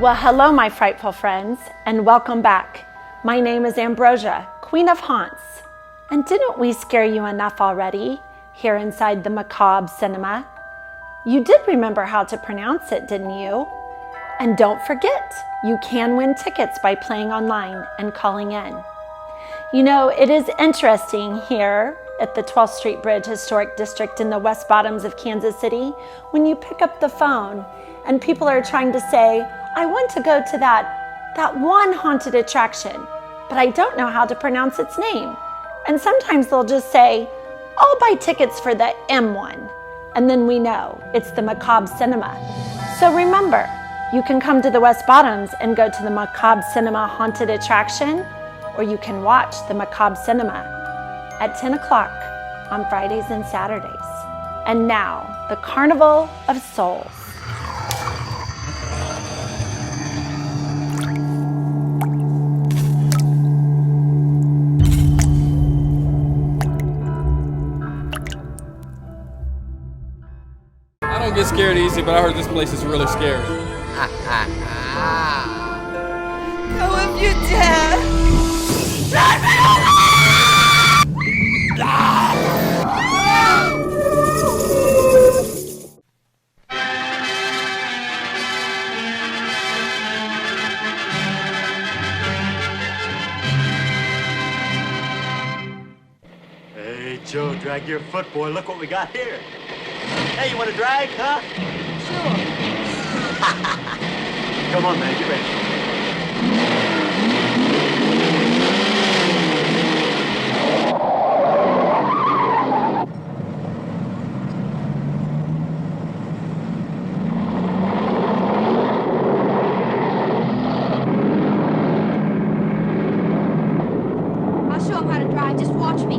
Well, hello, my frightful friends, and welcome back. My name is Ambrosia, Queen of Haunts. And didn't we scare you enough already here inside the Macabre cinema? You did remember how to pronounce it, didn't you? And don't forget, you can win tickets by playing online and calling in. You know, it is interesting here at the 12th Street Bridge Historic District in the West Bottoms of Kansas City when you pick up the phone and people are trying to say, I want to go to that one haunted attraction, but I don't know how to pronounce its name. And sometimes they'll just say, I'll buy tickets for the M one. And then we know it's the Macabre Cinema. So remember, you can come to the West Bottoms and go to the Macabre Cinema haunted attraction, or you can watch the Macabre Cinema at 10 o'clock on Fridays and Saturdays. And now, the Carnival of Souls. I don't get scared easy, but I heard this place is really scary. Go if you dare! Let me Hey, Joe, drag your foot, boy. Look what we got here. Hey, you want to drag, huh? Sure. Come on, man, get ready. I'll show him how to drive. Just watch me.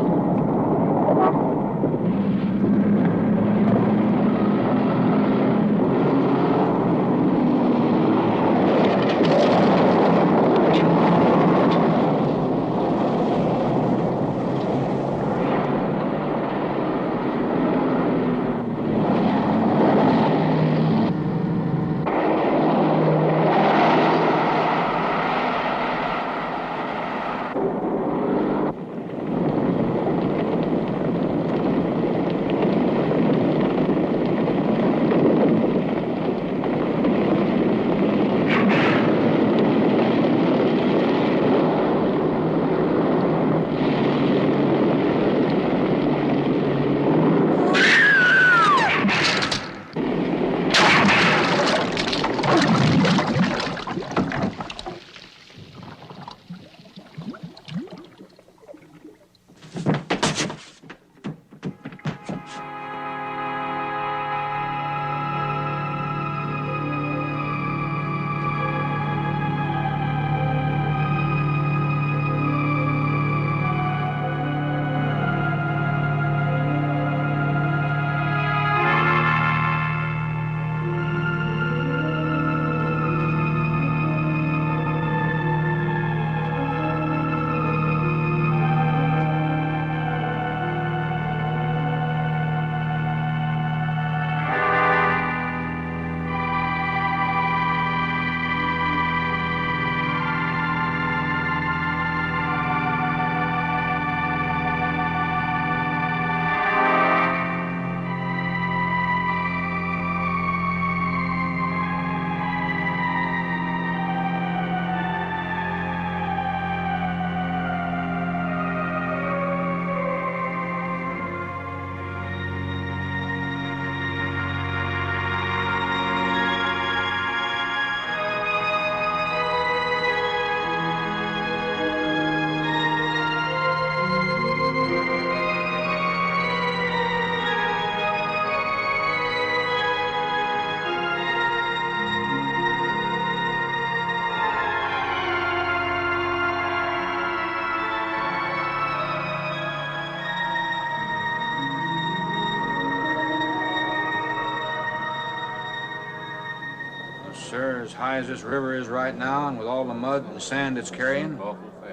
Sir, as high as this river is right now, and with all the mud and sand it's carrying,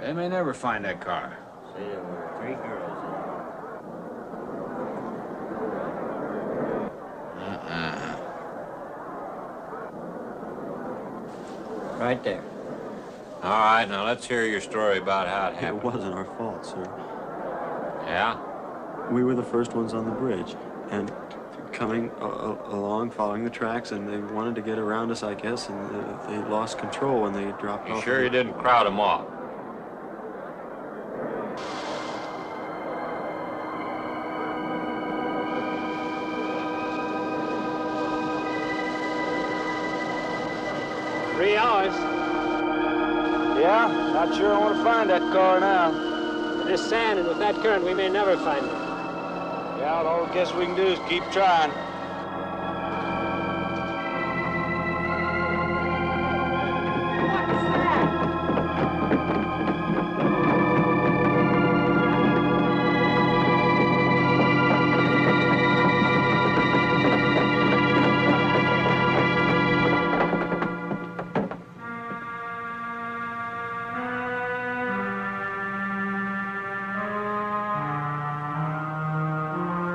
they may never find that car. See, there were 3 girls. Right there. All right, now let's hear your story about how it happened. It wasn't our fault, sir. Yeah? We were the first ones on the bridge, and coming along, following the tracks, and they wanted to get around us, I guess, and they lost control when they dropped You off. sure you didn't crowd them off? Three hours. Yeah, not sure I want to find that car now. There's sand, and with that current, we may never find it. Yeah, all I guess we can do is keep trying.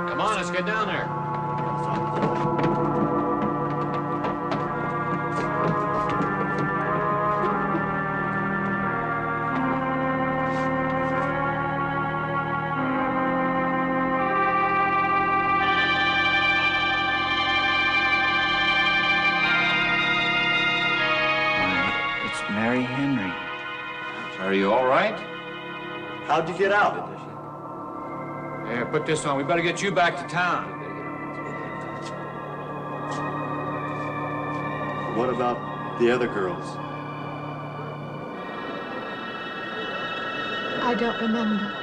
Come on, let's get down there. It's Mary Henry. Are you all right? How'd you get out? Yeah, put this on. We better get you back to town. What about the other girls? I don't remember.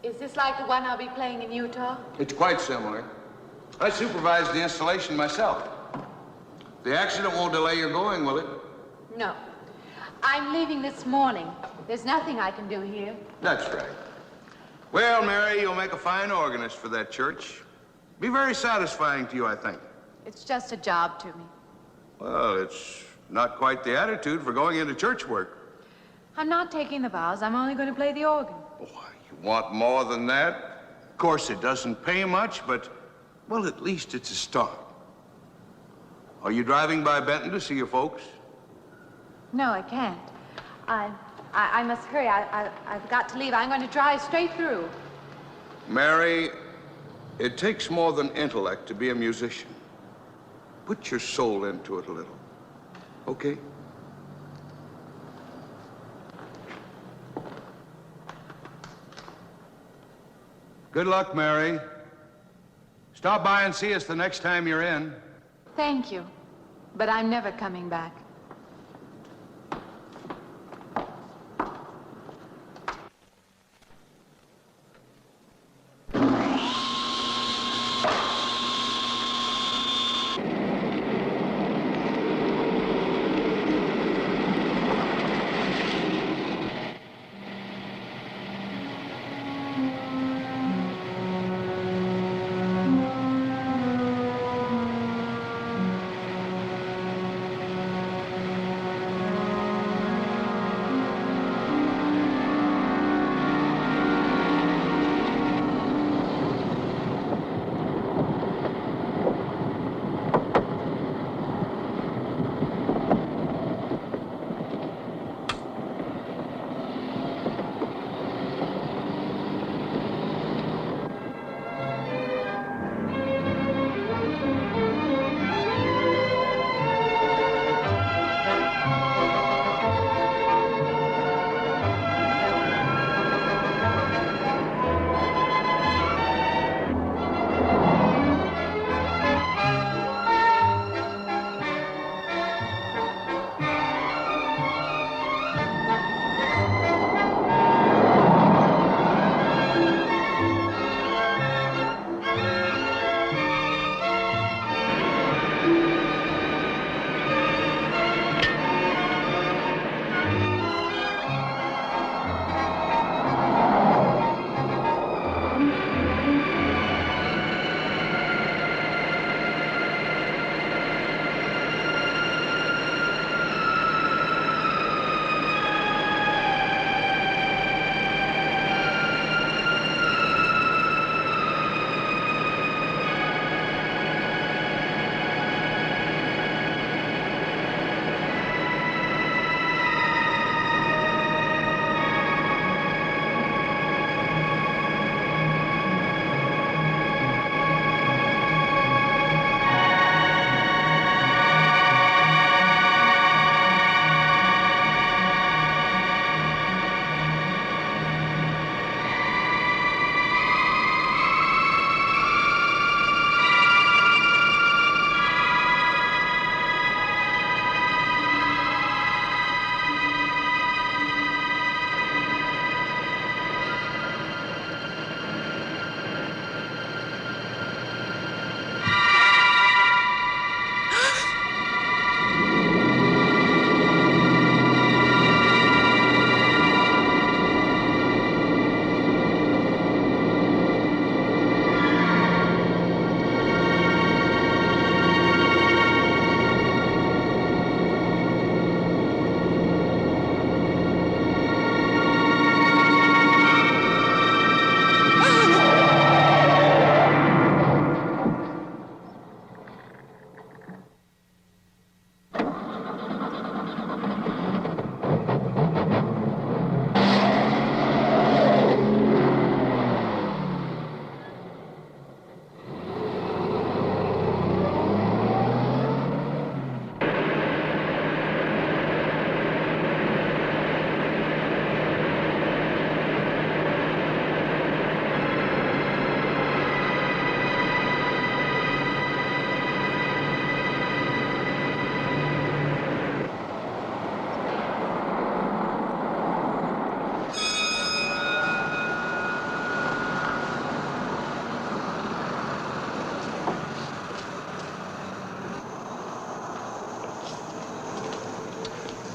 Is this like the one I'll be playing in Utah? It's quite similar. I supervised the installation myself. The accident won't delay your going, will it? No. I'm leaving this morning. There's nothing I can do here. That's right. Well, Mary, you'll make a fine organist for that church. Be very satisfying to you, I think. It's just a job to me. Well, it's not quite the attitude for going into church work. I'm not taking the vows. I'm only going to play the organ. You want more than that? Of course, it doesn't pay much, but Well, at least it's a start. Are you driving by Benton to see your folks? No, I can't. I must hurry. I've got to leave. I'm going to drive straight through. Mary, it takes more than intellect to be a musician. Put your soul into it a little, okay? Good luck, Mary. Stop by and see us the next time you're in. Thank you. But I'm never coming back.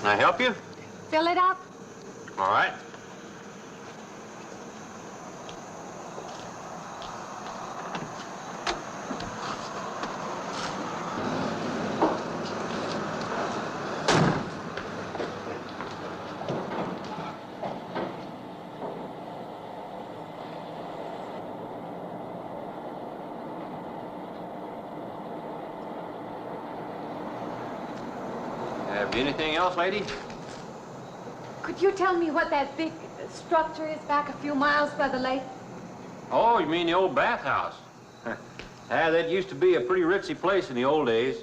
Can I help you? Fill it up. All right. Anything else, lady? Could you tell me what that big structure is back a few miles by the lake? Oh, you mean the old bathhouse? That used to be a pretty ritzy place in the old days.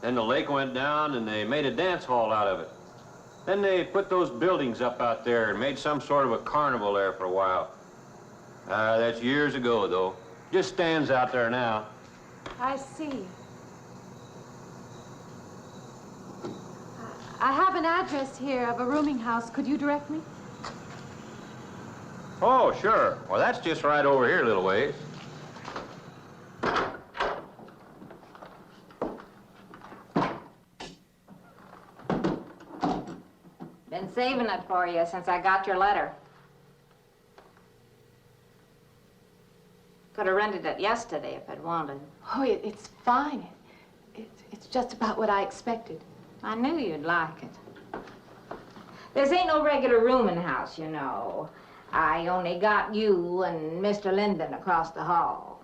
Then the lake went down and they made a dance hall out of it. Then they put those buildings up out there and made some sort of a carnival there for a while. That's years ago, though. Just stands out there now. I see. I have an address here of a rooming house. Could you direct me? Oh, sure. Well, that's just right over here a little ways. Been saving it for you since I got your letter. Could have rented it yesterday if I'd wanted. Oh, it's fine. It's just about what I expected. I knew you'd like it. This ain't no regular rooming house, you know. I only got you and Mr. Linden across the hall.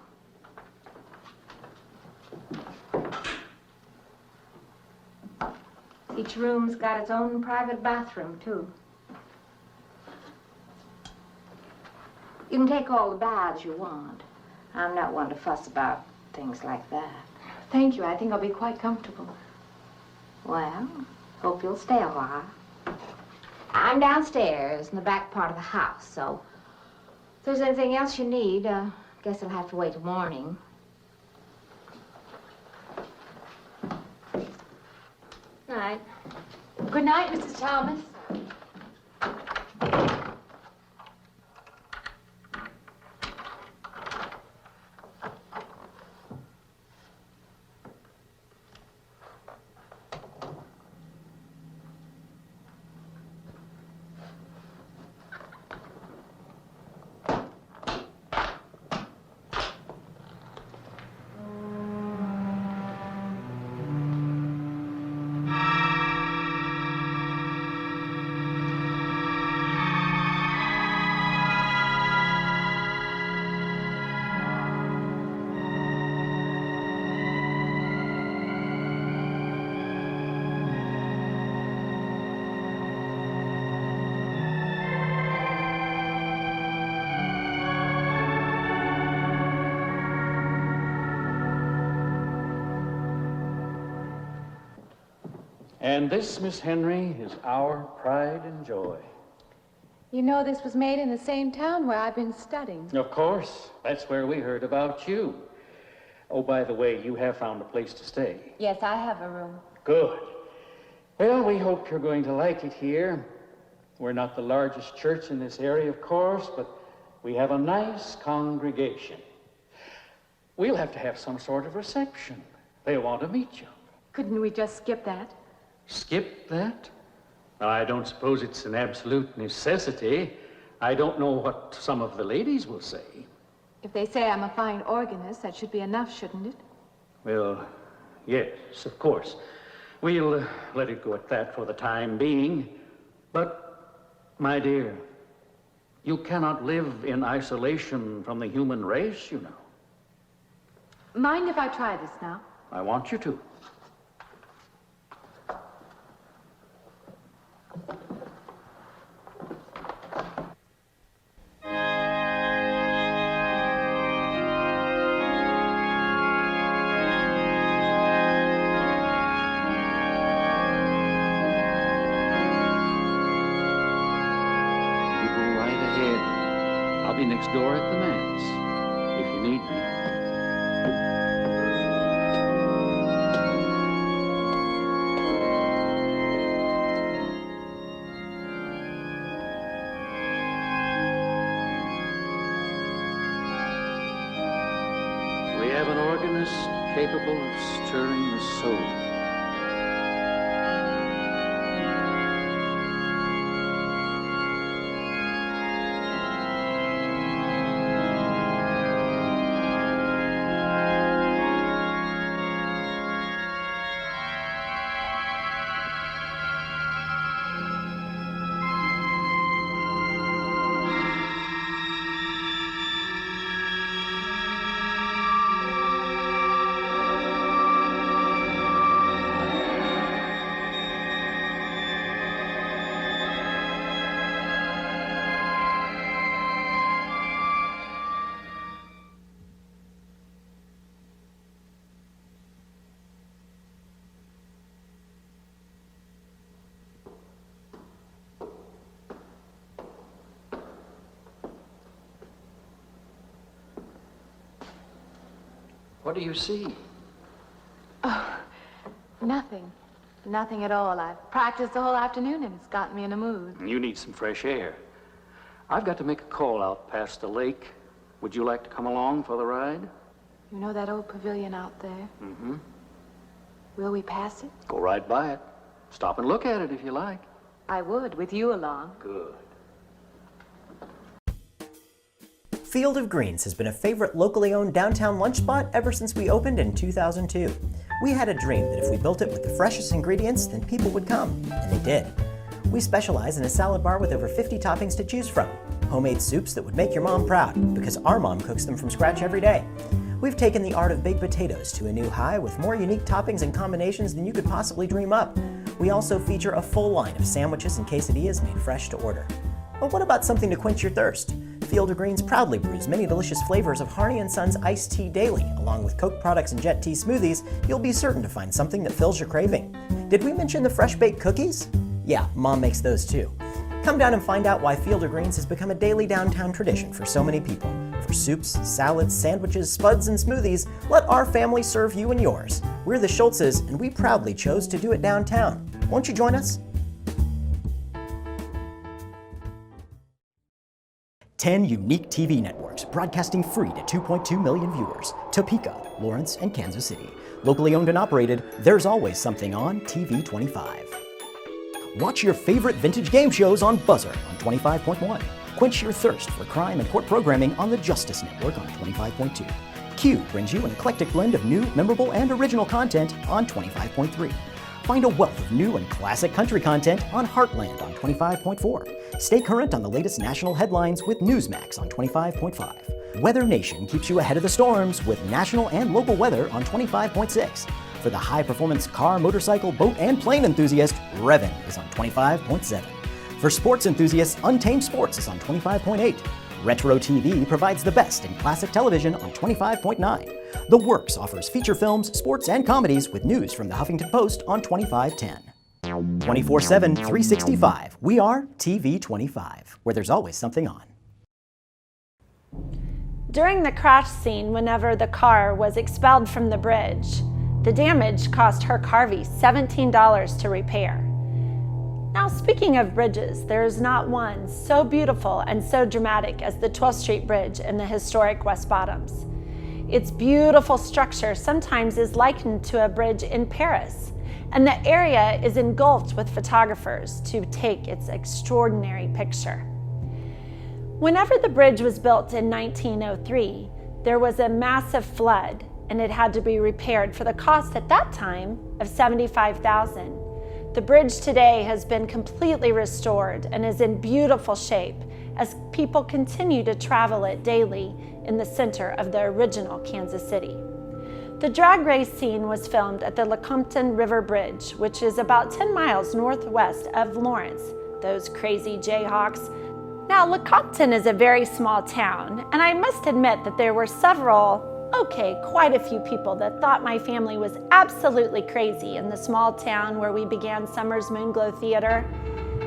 Each room's got its own private bathroom, too. You can take all the baths you want. I'm not one to fuss about things like that. Thank you. I think I'll be quite comfortable. Well, hope you'll stay a while. I'm downstairs in the back part of the house, so if there's anything else you need, guess it'll have to wait till morning. Night. Good night, Mrs. Thomas. And this, Miss Henry, is our pride and joy. You know this was made in the same town where I've been studying. Of course. That's where we heard about you. Oh, by the way, you have found a place to stay. Yes, I have a room. Good. Well, we hope you're going to like it here. We're not the largest church in this area, of course, but we have a nice congregation. We'll have to have some sort of reception. They'll want to meet you. Couldn't we just skip that? Skip that? I don't suppose it's an absolute necessity. I don't know what some of the ladies will say. If they say I'm a fine organist, that should be enough, shouldn't it? Well, yes, of course. We'll let it go at that for the time being. But, my dear, you cannot live in isolation from the human race, you know. Mind if I try this now? I want you to. Next door at the manse, if you need me. We have an organist capable of stirring the soul. What do you see? Oh, nothing. Nothing at all. I've practiced the whole afternoon and it's gotten me in a mood. You need some fresh air. I've got to make a call out past the lake. Would you like to come along for the ride? You know that old pavilion out there? Mm-hmm. Will we pass it? Go right by it. Stop and look at it if you like. I would, with you along. Good. Field of Greens has been a favorite locally owned downtown lunch spot ever since we opened in 2002. We had a dream that if we built it with the freshest ingredients, then people would come, and they did. We specialize in a salad bar with over 50 toppings to choose from. Homemade soups that would make your mom proud, because our mom cooks them from scratch every day. We've taken the art of baked potatoes to a new high with more unique toppings and combinations than you could possibly dream up. We also feature a full line of sandwiches and quesadillas made fresh to order. But what about something to quench your thirst? Field of Greens proudly brews many delicious flavors of Harney & Sons iced tea daily. Along with Coke products and Jet Tea smoothies, you'll be certain to find something that fills your craving. Did we mention the fresh baked cookies? Yeah, Mom makes those too. Come down and find out why Field of Greens has become a daily downtown tradition for so many people. For soups, salads, sandwiches, spuds, and smoothies, let our family serve you and yours. We're the Schultzes, and we proudly chose to do it downtown. Won't you join us? 10 unique TV networks broadcasting free to 2.2 million viewers. Topeka, Lawrence, and Kansas City. Locally owned and operated, there's always something on TV 25. Watch your favorite vintage game shows on Buzzer on 25.1. Quench your thirst for crime and court programming on the Justice Network on 25.2. Q brings you an eclectic blend of new, memorable, and original content on 25.3. Find a wealth of new and classic country content on Heartland on 25.4. Stay current on the latest national headlines with Newsmax on 25.5. Weather Nation keeps you ahead of the storms with national and local weather on 25.6. For the high-performance car, motorcycle, boat, and plane enthusiast, Revin is on 25.7. For sports enthusiasts, Untamed Sports is on 25.8. Retro TV provides the best in classic television on 25.9. The Works offers feature films, sports, and comedies with news from the Huffington Post on 25.10. 24/7, 365. We are TV 25, where there's always something on. During the crash scene, whenever the car was expelled from the bridge, the damage cost Herc Harvey $17 to repair. Now, speaking of bridges, there is not one so beautiful and so dramatic as the 12th Street Bridge in the historic West Bottoms. Its beautiful structure sometimes is likened to a bridge in Paris, and the area is engulfed with photographers to take its extraordinary picture. Whenever the bridge was built in 1903, there was a massive flood, and it had to be repaired for the cost at that time of $75,000. The bridge today has been completely restored and is in beautiful shape as people continue to travel it daily in the center of the original Kansas City. The drag race scene was filmed at the Lecompton River Bridge, which is about 10 miles northwest of Lawrence. Those crazy Jayhawks. Now, Lecompton is a very small town, and I must admit that there were quite a few people that thought my family was absolutely crazy in the small town where we began Summer's Moonglow Theater.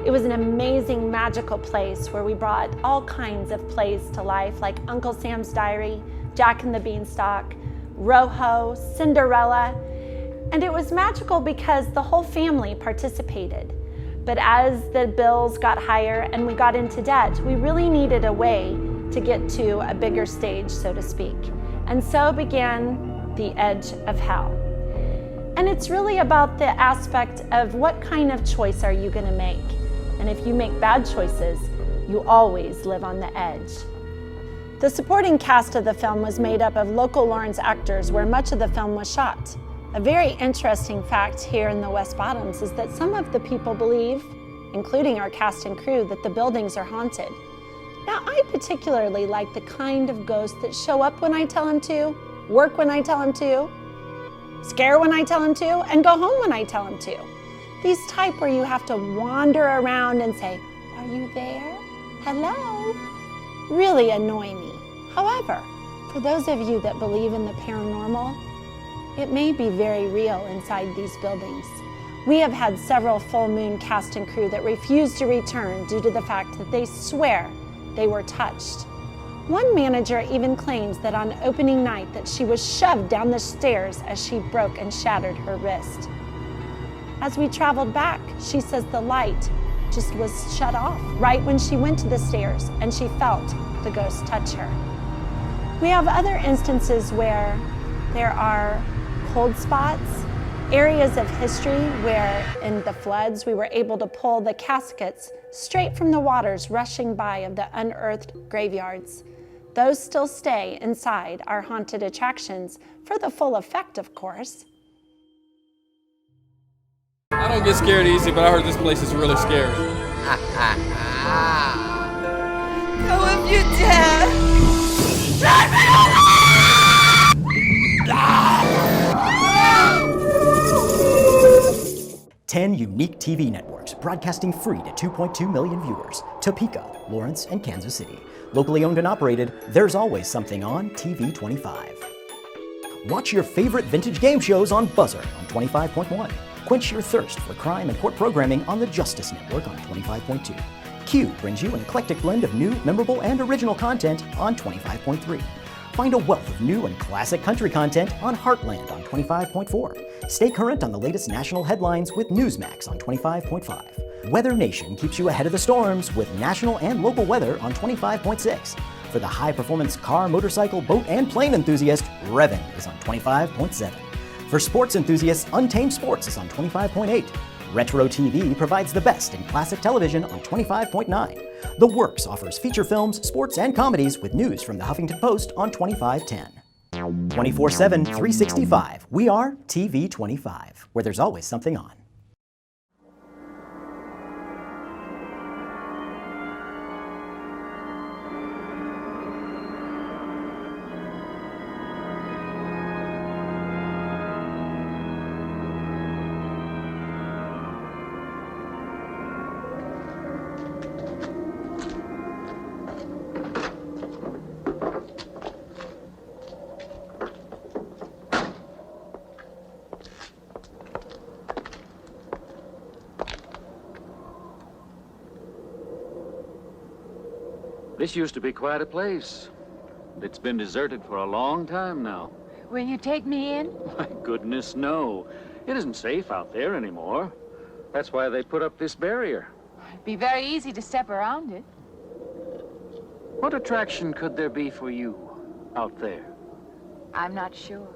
It was an amazing, magical place where we brought all kinds of plays to life, like Uncle Sam's Diary, Jack and the Beanstalk, Rojo, Cinderella, and it was magical because the whole family participated. But as the bills got higher and we got into debt, we really needed a way to get to a bigger stage, so to speak. And so began The Edge of Hell. And it's really about the aspect of what kind of choice are you going to make. And if you make bad choices, you always live on the edge. The supporting cast of the film was made up of local Lawrence actors where much of the film was shot. A very interesting fact here in the West Bottoms is that some of the people believe, including our cast and crew, that the buildings are haunted. Now, I particularly like the kind of ghosts that show up when I tell them to, work when I tell them to, scare when I tell them to, and go home when I tell them to. These type where you have to wander around and say, "Are you there? Hello?" really annoy me. However, for those of you that believe in the paranormal, it may be very real inside these buildings. We have had several full moon cast and crew that refuse to return due to the fact that they swear they were touched. One manager even claims that on opening night that she was shoved down the stairs as she broke and shattered her wrist. As we traveled back, she says the light just was shut off right when she went to the stairs and she felt the ghost touch her. We have other instances where there are cold spots, areas of history where in the floods we were able to pull the caskets straight from the waters rushing by of the unearthed graveyards. Those still stay inside our haunted attractions for the full effect, of course. I don't get scared easy, but I heard this place is really scary. Go if you dare! Let me alone! 10 unique TV networks broadcasting free to 2.2 million viewers. Topeka, Lawrence, and Kansas City. Locally owned and operated, there's always something on TV 25. Watch your favorite vintage game shows on Buzzer on 25.1. Quench your thirst for crime and court programming on the Justice Network on 25.2. Q brings you an eclectic blend of new, memorable, and original content on 25.3. Find a wealth of new and classic country content on Heartland on 25.4. Stay current on the latest national headlines with Newsmax on 25.5. Weather Nation keeps you ahead of the storms with national and local weather on 25.6. For the high-performance car, motorcycle, boat, and plane enthusiast, Revin is on 25.7. For sports enthusiasts, Untamed Sports is on 25.8. Retro TV provides the best in classic television on 25.9. The Works offers feature films, sports, and comedies with news from the Huffington Post on 25.10. 24/7, 365. We are TV 25, where there's always something on. This used to be quite a place. It's been deserted for a long time now. Will you take me in? My goodness, no. It isn't safe out there anymore. That's why they put up this barrier. It'd be very easy to step around it. What attraction could there be for you out there? I'm not sure.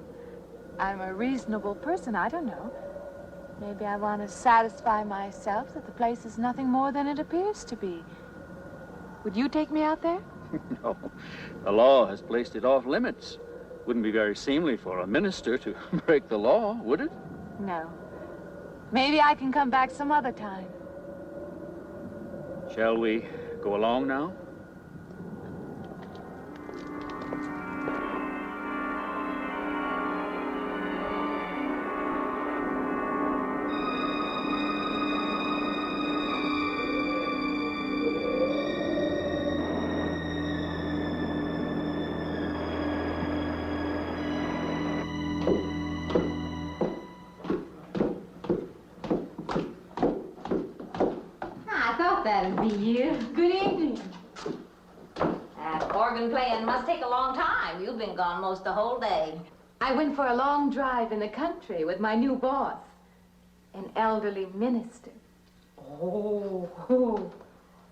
I'm a reasonable person. I don't know. Maybe I want to satisfy myself that the place is nothing more than it appears to be. Would you take me out there? No. The law has placed it off limits. Wouldn't be very seemly for a minister to break the law, would it? No. Maybe I can come back some other time. Shall we go along now? That'd be you. Good evening. That organ playing must take a long time. You've been gone most the whole day. I went for a long drive in the country with my new boss, an elderly minister. Oh,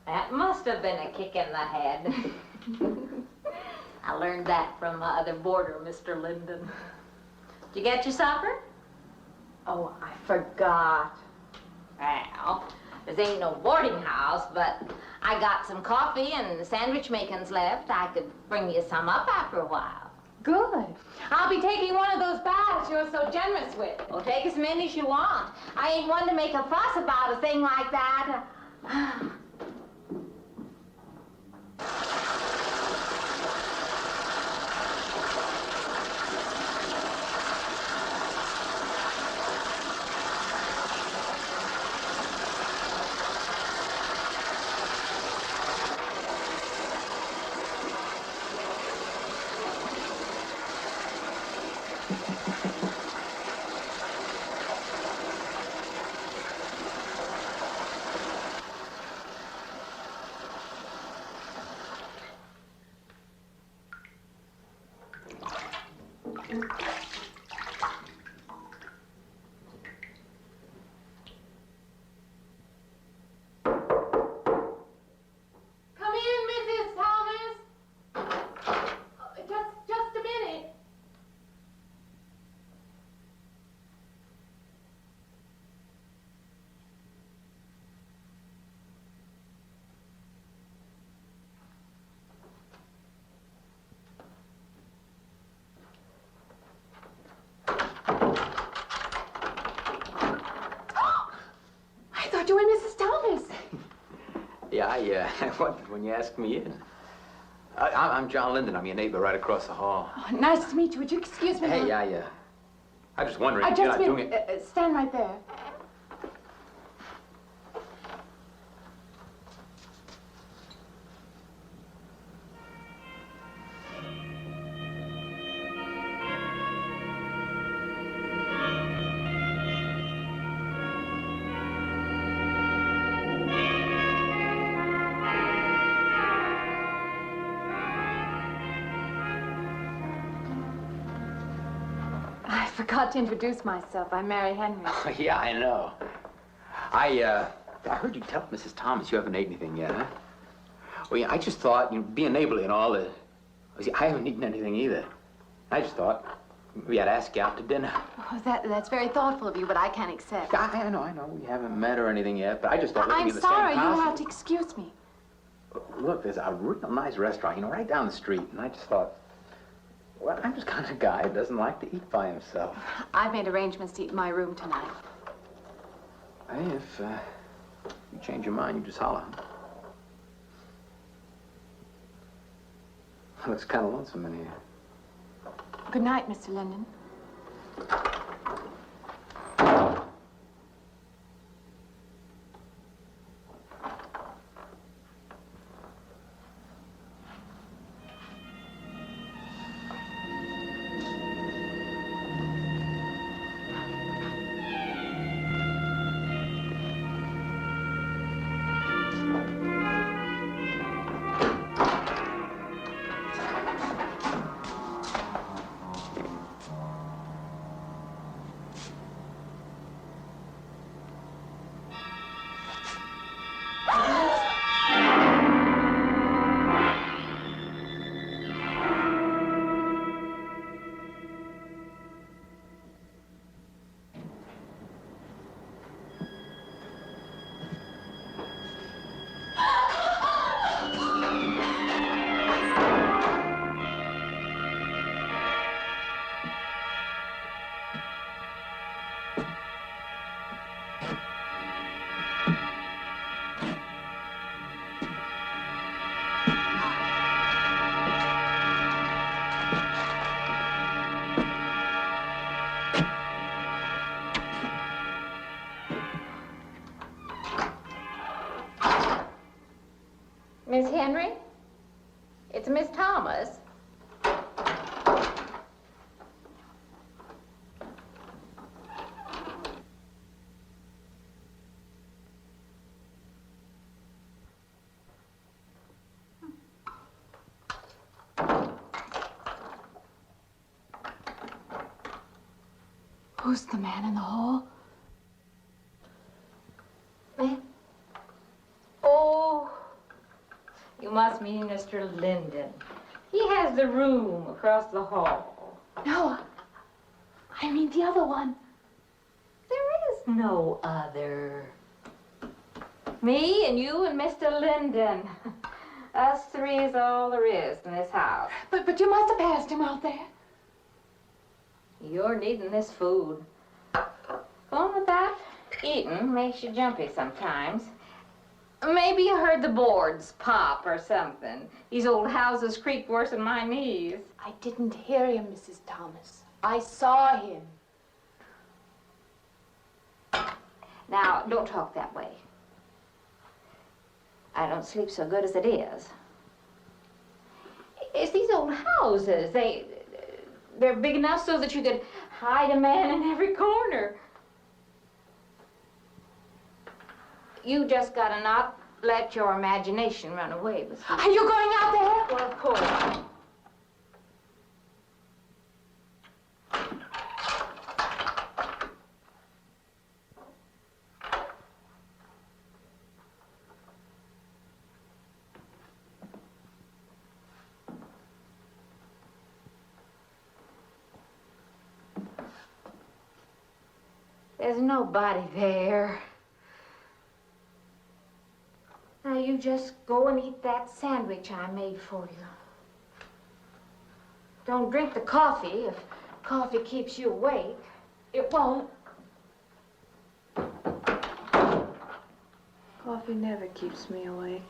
that must have been a kick in the head. I learned that from my other boarder, Mr. Linden. Did you get your supper? Oh, I forgot. Well, this ain't no boarding house, but I got some coffee and sandwich makings left. I could bring you some up after a while. Good. I'll be taking one of those baths you're so generous with. Well, take as many as you want. I ain't one to make a fuss about a thing like that. Come in, Mrs. Thomas. Just a minute. I thought you were Mrs. Thomas. Yeah, I wondered when you asked me in. I'm John Linden. I'm your neighbor right across the hall. Oh, nice to meet you. Would you excuse me? Hey, now? I was wondering if you're not doing it. Stand right there. I forgot to introduce myself. I'm Mary Henry. Yeah, I know. I heard you tell Mrs. Thomas you haven't ate anything yet, huh? Well, yeah, I just thought, being neighborly and all, I haven't eaten anything either. I just thought we had to ask you out to dinner. Oh, that's very thoughtful of you, but I can't accept. I know. We haven't met or anything yet, but I just thought I'm in the sorry. same house. You'll have to excuse me. Look, there's a real nice restaurant, right down the street, and I just thought, well, I'm just kind of a guy who doesn't like to eat by himself. I've made arrangements to eat in my room tonight. Hey, if you change your mind, you just holler. Looks kind of lonesome in here. Good night, Mr. Linden. Miss Henry? It's Miss Thomas. Who's the man in the hall? Man? Oh, you must mean Mr. Linden. He has the room across the hall. No, I mean the other one. There is no other. Me and you and Mr. Linden. Us three is all there is in this house. But you must have passed him out there. You're needing this food. Going without eating makes you jumpy sometimes. Maybe you heard the boards pop or something. These old houses creak worse than my knees. I didn't hear him, Mrs. Thomas. I saw him. Now, don't talk that way. I don't sleep so good as it is. It's these old houses. They're big enough so that you could hide a man in every corner. You just gotta not let your imagination run away with you. Are you going out there? Well, of course. There's nobody there. Now you just go and eat that sandwich I made for you. Don't drink the coffee. If coffee keeps you awake, it won't. Coffee never keeps me awake.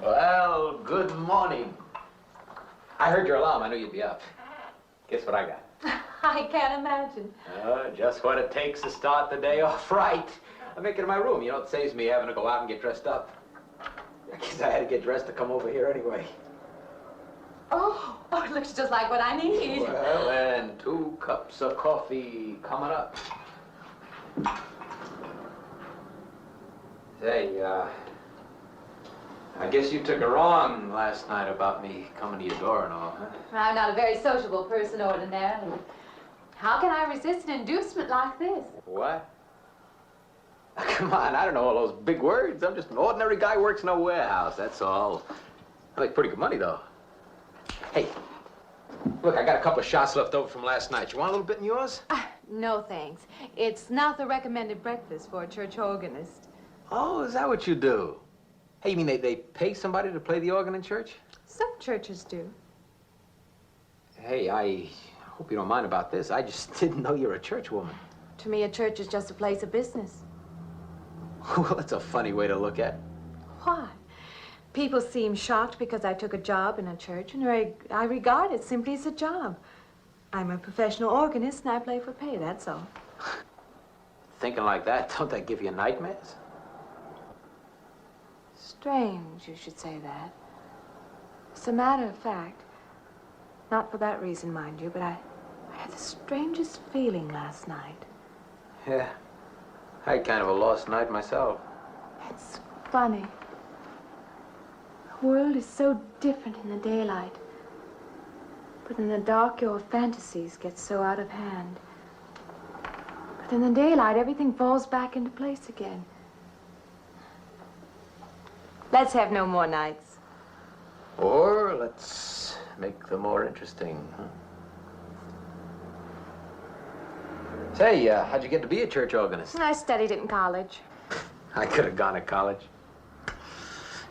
Well, good morning. I heard your alarm. I knew you'd be up. Guess what I got? I can't imagine. Just what it takes to start the day off right. I make it in my room. You know, it saves me having to go out and get dressed up. I guess I had to get dressed to come over here anyway. Oh, it looks just like what I need. Well, and 2 cups of coffee coming up. Say, I guess you took her on last night about me coming to your door and all, huh? I'm not a very sociable person ordinarily. How can I resist an inducement like this? What? Come on, I don't know all those big words. I'm just an ordinary guy who works in a warehouse, that's all. I make pretty good money, though. Hey, look, I got a couple of shots left over from last night. You want a little bit in yours? No, thanks. It's not the recommended breakfast for a church organist. Oh, is that what you do? Hey, you mean they pay somebody to play the organ in church? Some churches do. Hey, I hope you don't mind about this. I just didn't know you're a church woman. To me, a church is just a place of business. Well, that's a funny way to look at it. Why? People seem shocked because I took a job in a church, and I regard it simply as a job. I'm a professional organist, and I play for pay, that's all. Thinking like that, don't that give you nightmares? Strange you should say that. As a matter of fact, not for that reason, mind you, but I had the strangest feeling last night. Yeah, I had kind of a lost night myself. It's funny. The world is so different in the daylight. But in the dark, your fantasies get so out of hand. But in the daylight, everything falls back into place again. Let's have no more nights. Or let's make them more interesting, huh? Say, how'd you get to be a church organist? I studied it in college. I could have gone to college.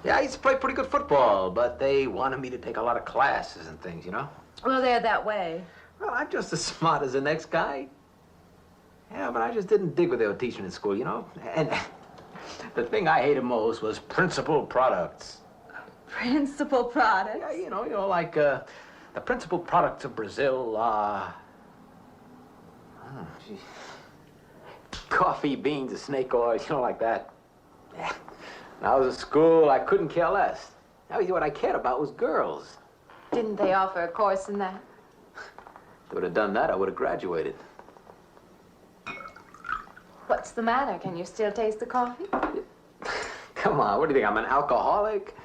Yeah, I used to play pretty good football, but they wanted me to take a lot of classes and things, you know? Well, they're that way. Well, I'm just as smart as the next guy. Yeah, but I just didn't dig what they were teaching in school, you know? And the thing I hated most was principal products. Principal products? Yeah, you know, like the principal products of Brazil are... coffee, beans, snake oil, you know, like that. Yeah. When I was at school, I couldn't care less. Now, what I cared about was girls. Didn't they offer a course in that? If they would have done that, I would have graduated. What's the matter? Can you still taste the coffee? Come on, what do you think, I'm an alcoholic?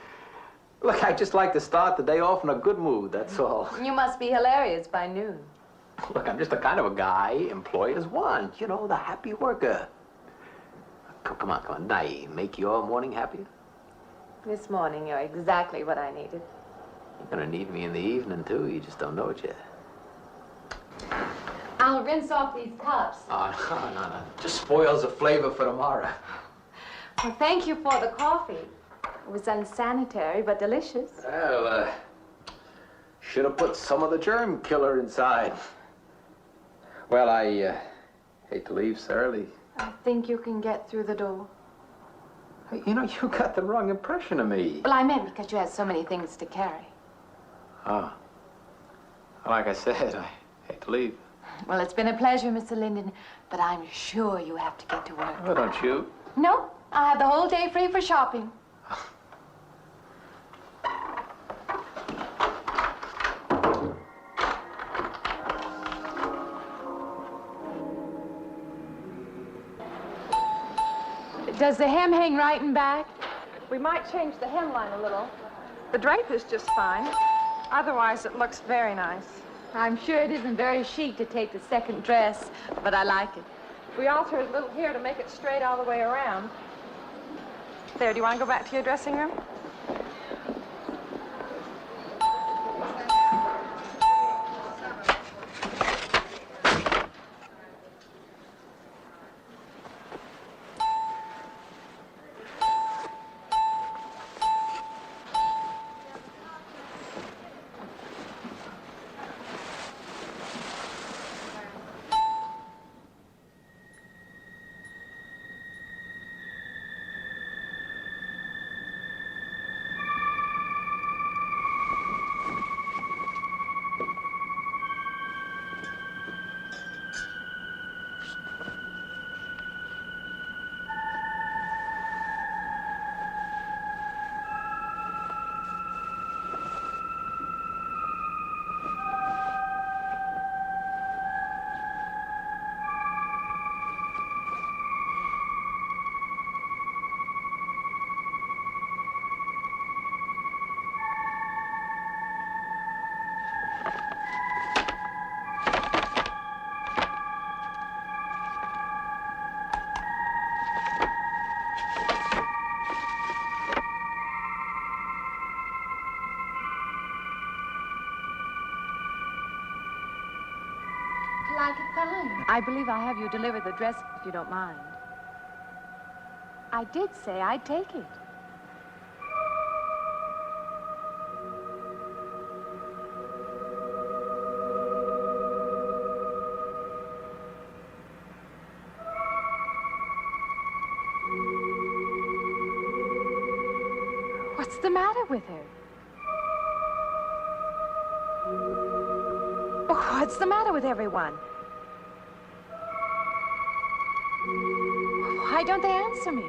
Look, I just like to start the day off in a good mood, that's all. You must be hilarious by noon. Look, I'm just the kind of a guy employers want, you know, the happy worker. Come on, now, make your morning happier? This morning, you're exactly what I needed. You're gonna need me in the evening, too. You just don't know it yet. I'll rinse off these cups. Oh, no. Just spoils the flavor for tomorrow. Well, thank you for the coffee. It was unsanitary, but delicious. Well, should have put some of the germ killer inside. Well, I hate to leave so early. I think you can get through the door. You know, you got the wrong impression of me. Well, I meant because you had so many things to carry. Oh. Like I said, I hate to leave. Well, it's been a pleasure, Mr. Linden, but I'm sure you have to get to work. Oh, don't you? No, I have the whole day free for shopping. Does the hem hang right and back? We might change the hemline a little. The drape is just fine. Otherwise, it looks very nice. I'm sure it isn't very chic to take the second dress, but I like it. We alter a little here to make it straight all the way around. There, do you want to go back to your dressing room? I believe I have you deliver the dress, if you don't mind. I did say I'd take it. What's the matter with her? What's the matter with everyone? Why don't they answer me?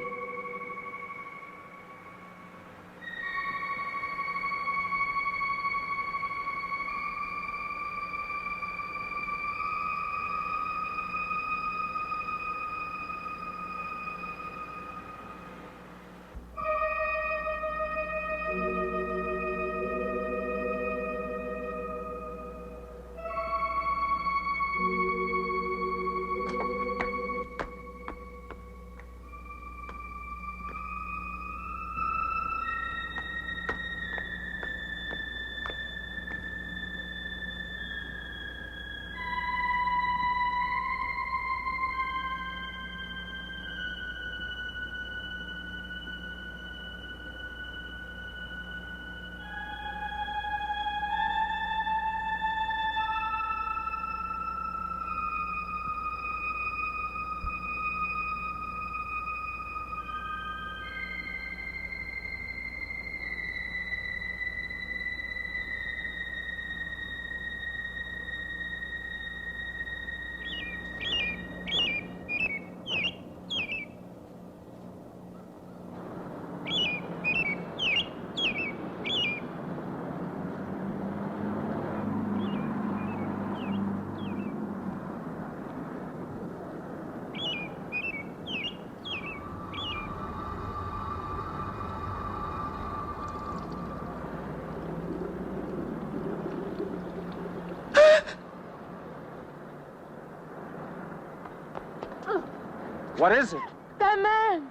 What is it? That man.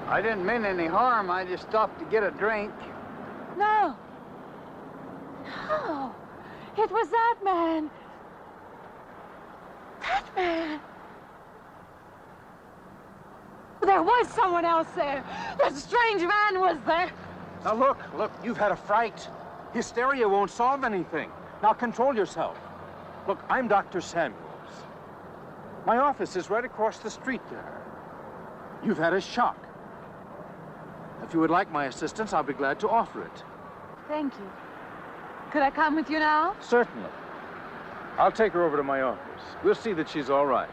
I didn't mean any harm. I just stopped to get a drink. No. No. It was that man. That man. There was someone else there. That strange man was there. Now look, you've had a fright. Hysteria won't solve anything. Now control yourself. Look, I'm Dr. Samuels. My office is right across the street there. You've had a shock. If you would like my assistance, I'll be glad to offer it. Thank you. Could I come with you now? Certainly. I'll take her over to my office. We'll see that she's all right.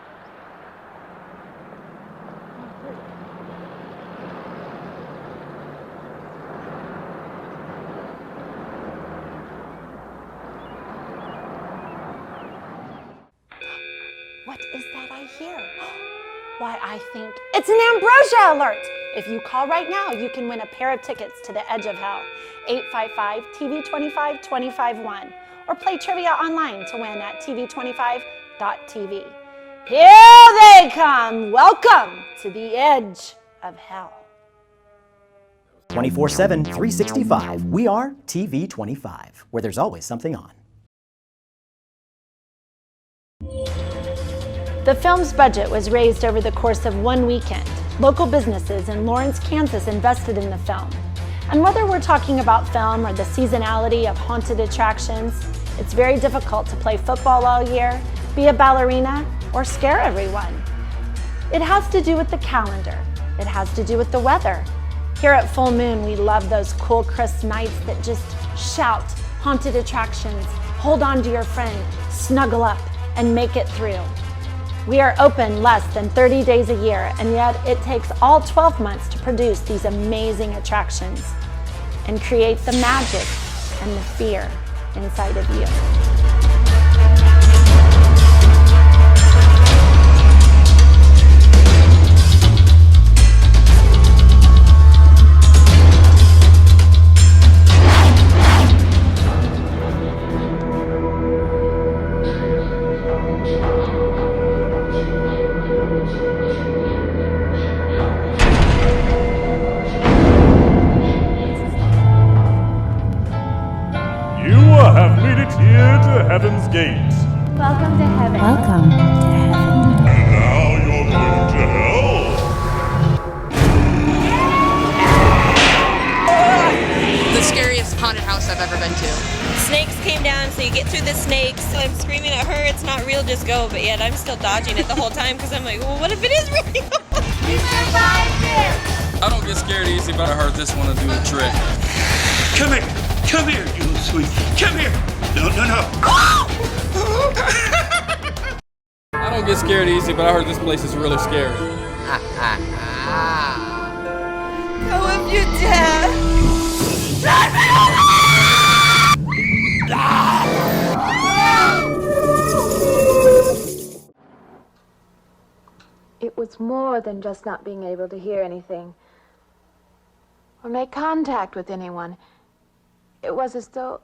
What is that I hear? Why, I think it's an Ambrosia alert. If you call right now, you can win a pair of tickets to the Edge of Hell, 855-TV25-251, or play trivia online to win at tv25.tv. Here they come. Welcome to the Edge of Hell. 24/7, 365. We are TV25, where there's always something on. The film's budget was raised over the course of one weekend. Local businesses in Lawrence, Kansas invested in the film. And whether we're talking about film or the seasonality of haunted attractions, it's very difficult to play football all year, be a ballerina, or scare everyone. It has to do with the calendar. It has to do with the weather. Here at Full Moon, we love those cool, crisp nights that just shout haunted attractions, hold on to your friend, snuggle up, and make it through. We are open less than 30 days a year, and yet it takes all 12 months to produce these amazing attractions and create the magic and the fear inside of you. Have made it here to Heaven's Gate. Welcome to heaven. Welcome to heaven. And now you're going to hell. The scariest haunted house I've ever been to. Snakes came down, so you get through the snakes. I'm screaming at her, it's not real, just go. But yet I'm still dodging it the whole time because I'm like, well, what if it is real? We survived it! I don't get scared easy, but I heard this one to do a trick. Come here. Come here, you sweet. Come here. No. I don't get scared easy, but I heard this place is really scary. Go if you dare! It was more than just not being able to hear anything or make contact with anyone. It was as though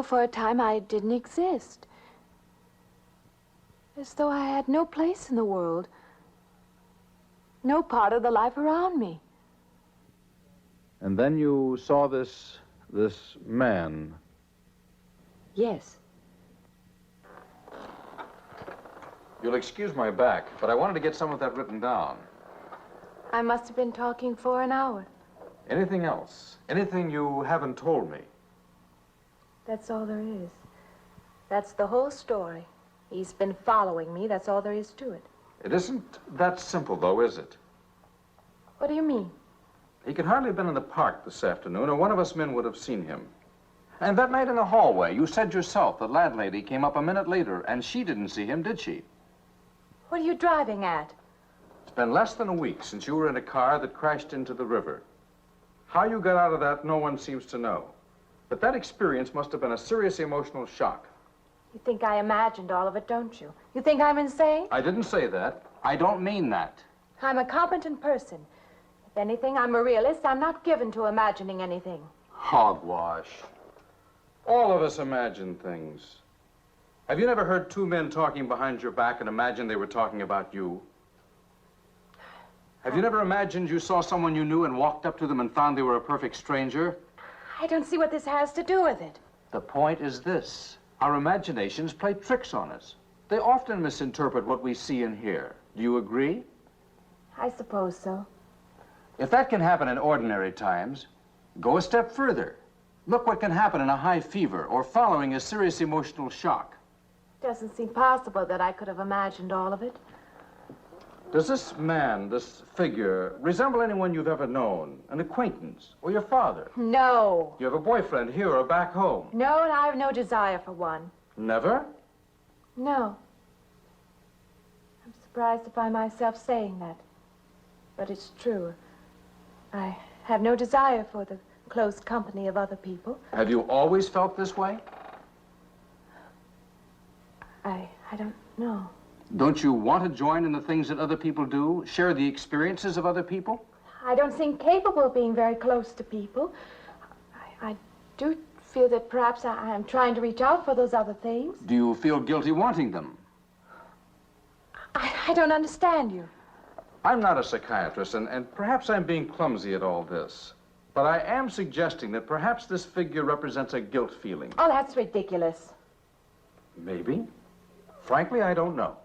for a time I didn't exist. As though I had no place in the world. No part of the life around me. And then you saw this man. Yes. You'll excuse my back, but I wanted to get some of that written down. I must have been talking for an hour. Anything else? Anything you haven't told me? That's all there is. That's the whole story. He's been following me. That's all there is to it. It isn't that simple, though, is it? What do you mean? He could hardly have been in the park this afternoon, or one of us men would have seen him. And that night in the hallway, you said yourself the landlady came up a minute later, and she didn't see him, did she? What are you driving at? It's been less than a week since you were in a car that crashed into the river. How you got out of that, no one seems to know. But that experience must have been a serious emotional shock. You think I imagined all of it, don't you? You think I'm insane? I didn't say that. I don't mean that. I'm a competent person. If anything, I'm a realist. I'm not given to imagining anything. Hogwash. All of us imagine things. Have you never heard two men talking behind your back and imagined they were talking about you? Have you never imagined you saw someone you knew and walked up to them and found they were a perfect stranger? I don't see what this has to do with it. The point is this. Our imaginations play tricks on us. They often misinterpret what we see and hear. Do you agree? I suppose so. If that can happen in ordinary times, go a step further. Look what can happen in a high fever or following a serious emotional shock. Doesn't seem possible that I could have imagined all of it. Does this man, this figure, resemble anyone you've ever known? An acquaintance? Or your father? No. You have a boyfriend here or back home? No, and I have no desire for one. Never? No. I'm surprised to find myself saying that. But it's true. I have no desire for the close company of other people. Have you always felt this way? I don't know. Don't you want to join in the things that other people do? Share the experiences of other people? I don't seem capable of being very close to people. I do feel that perhaps I am trying to reach out for those other things. Do you feel guilty wanting them? I don't understand you. I'm not a psychiatrist, and perhaps I'm being clumsy at all this. But I am suggesting that perhaps this figure represents a guilt feeling. Oh, that's ridiculous. Maybe. Frankly, I don't know.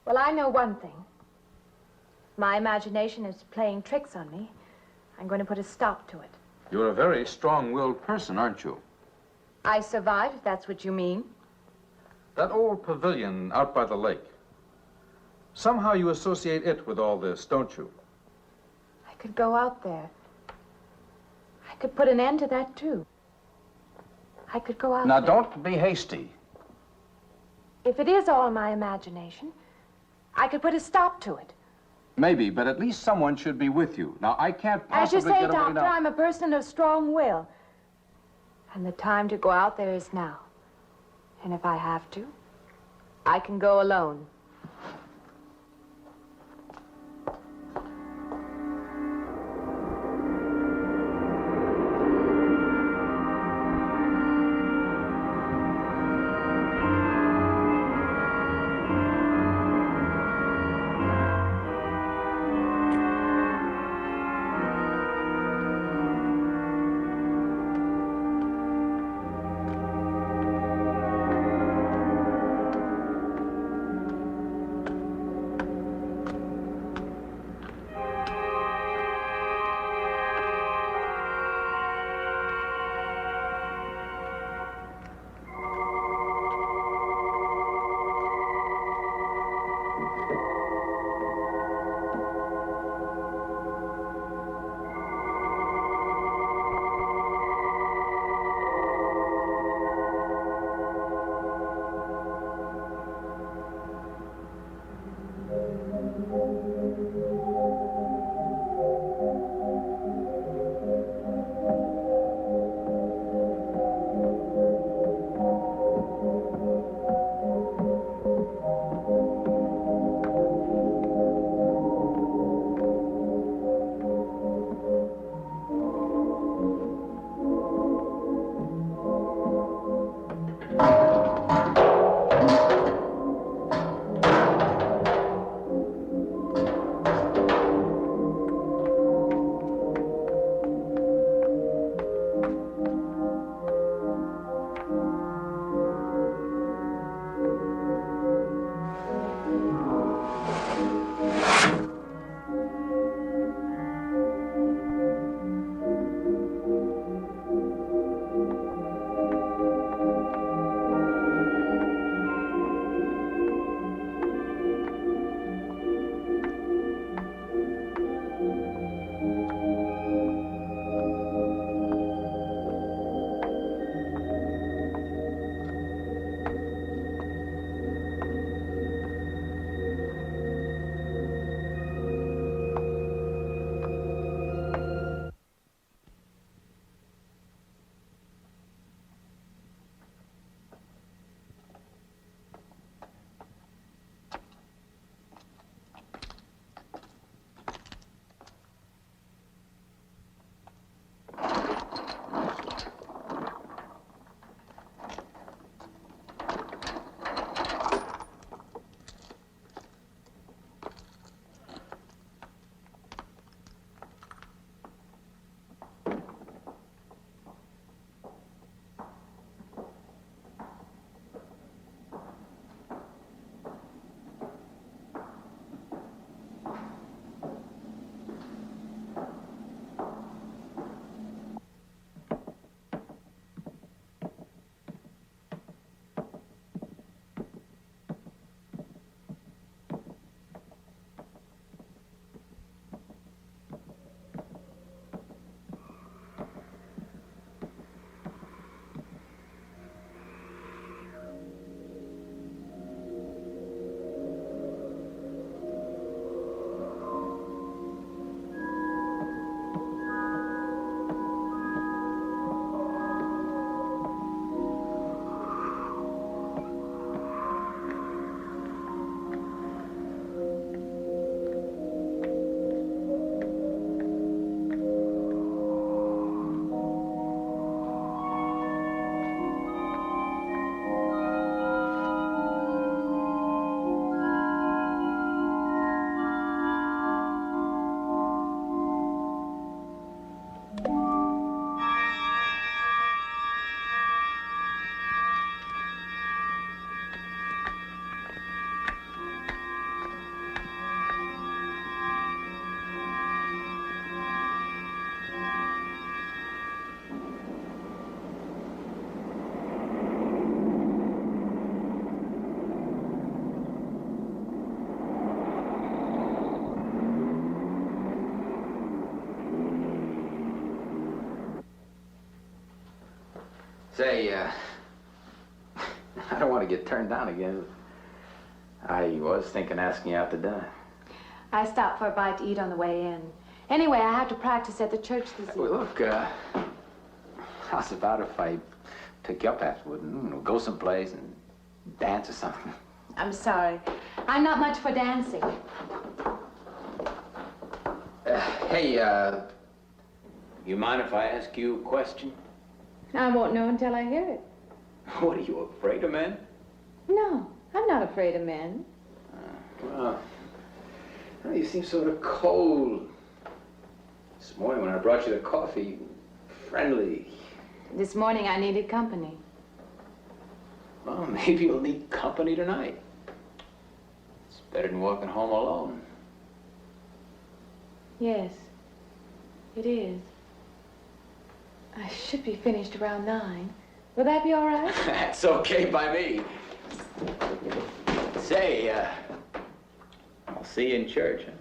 Well, I know one thing. My imagination is playing tricks on me. I'm going to put a stop to it. You're a very strong-willed person, aren't you? I survived, if that's what you mean. That old pavilion out by the lake. Somehow you associate it with all this, don't you? I could go out there. I could put an end to that, too. I could go out Now, there. don't be hasty. If it is all my imagination, I could put a stop to it. Maybe, but at least someone should be with you. Now, I can't As you possibly say, get away Doctor, now. I'm a person of strong will. And the time to go out there is now. And if I have to, I can go alone. Say, I don't want to get turned down again. I was thinking asking you out to dinner. I stopped for a bite to eat on the way in. Anyway, I have to practice at the church this evening. Well, look, how's about if I took you up afterward and go someplace and dance or something? I'm sorry. I'm not much for dancing. Hey, you mind if I ask you a question? I won't know until I hear it. What, are you afraid of men? No, I'm not afraid of men. Well, you seem sort of cold. This morning when I brought you the coffee, friendly. This morning I needed company. Well, maybe you'll need company tonight. It's better than walking home alone. Yes, it is. I should be finished around 9. Will that be all right? That's okay by me. Say, I'll see you in church, huh?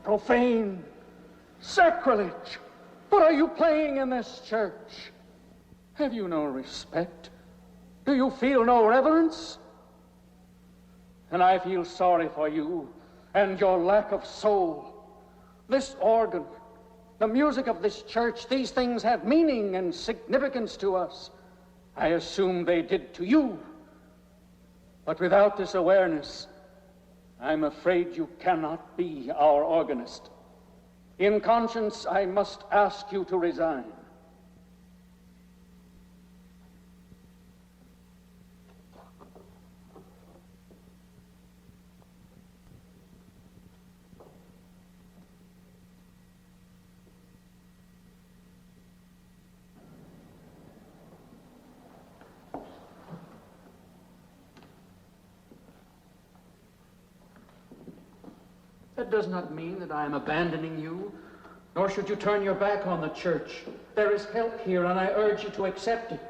Profane, sacrilege. What are you playing in this church? Have you no respect? Do you feel no reverence? And I feel sorry for you and your lack of soul. This organ, the music of this church, these things have meaning and significance to us. I assume they did to you. But without this awareness, I'm afraid you cannot be our organist. In conscience, I must ask you to resign. That does not mean that I am abandoning you, nor should you turn your back on the church. There is help here, and I urge you to accept it.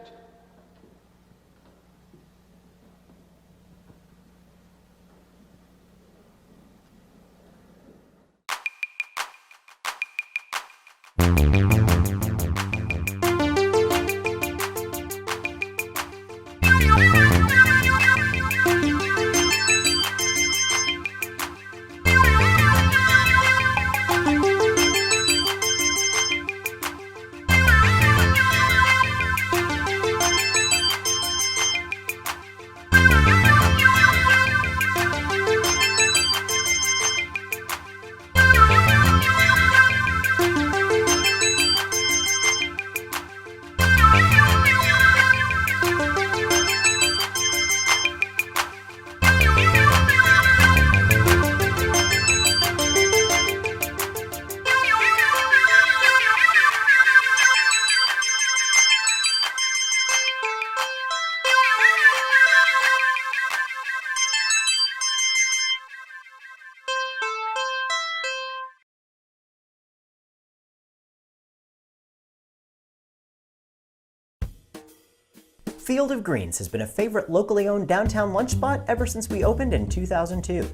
Field of Greens has been a favorite locally owned downtown lunch spot ever since we opened in 2002.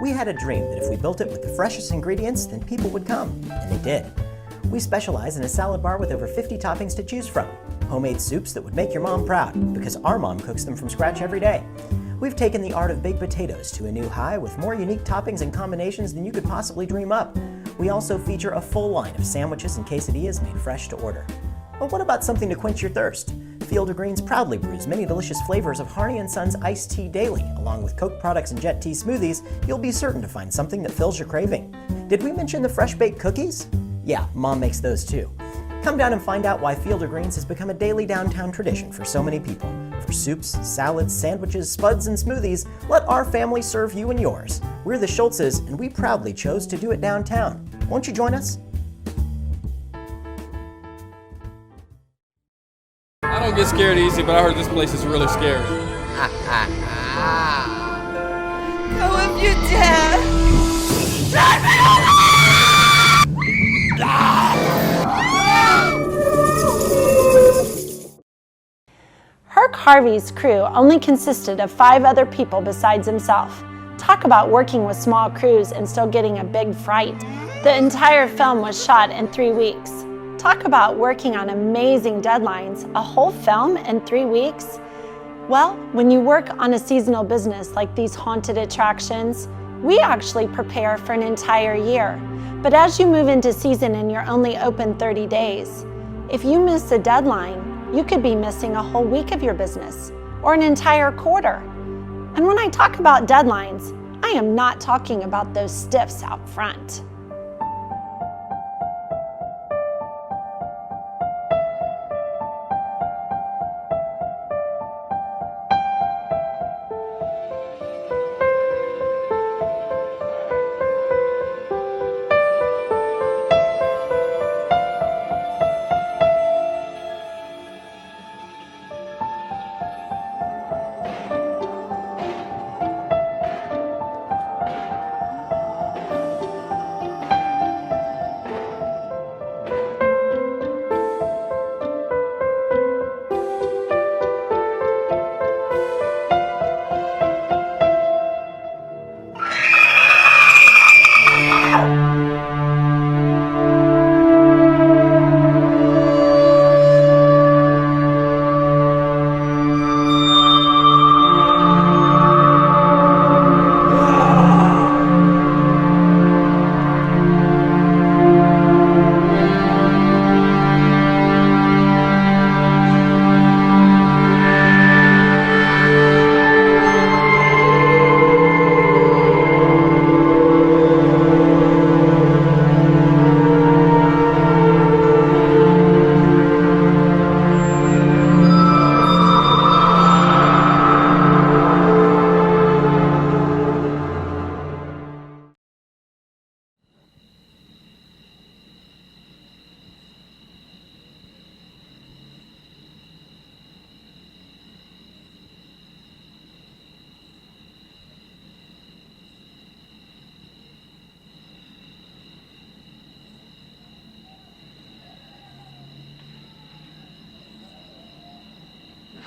We had a dream that if we built it with the freshest ingredients, then people would come, and they did. We specialize in a salad bar with over 50 toppings to choose from. Homemade soups that would make your mom proud, because our mom cooks them from scratch every day. We've taken the art of baked potatoes to a new high with more unique toppings and combinations than you could possibly dream up. We also feature a full line of sandwiches and quesadillas made fresh to order. But what about something to quench your thirst? Field of Greens proudly brews many delicious flavors of Harney & Sons iced tea daily. Along with Coke products and Jet Tea smoothies, you'll be certain to find something that fills your craving. Did we mention the fresh baked cookies? Yeah, Mom makes those too. Come down and find out why Field of Greens has become a daily downtown tradition for so many people. For soups, salads, sandwiches, spuds, and smoothies, let our family serve you and yours. We're the Schultzes, and we proudly chose to do it downtown. Won't you join us? I don't get scared easy, but I heard this place is really scary. Go if you dare! Turn me over! Herc Harvey's crew only consisted of 5 other people besides himself. Talk about working with small crews and still getting a big fright. The entire film was shot in 3 weeks. Talk about working on amazing deadlines, a whole film in 3 weeks. Well, when you work on a seasonal business like these haunted attractions, we actually prepare for an entire year. But as you move into season and you're only open 30 days, if you miss a deadline, you could be missing a whole week of your business or an entire quarter. And when I talk about deadlines, I am not talking about those stiffs out front.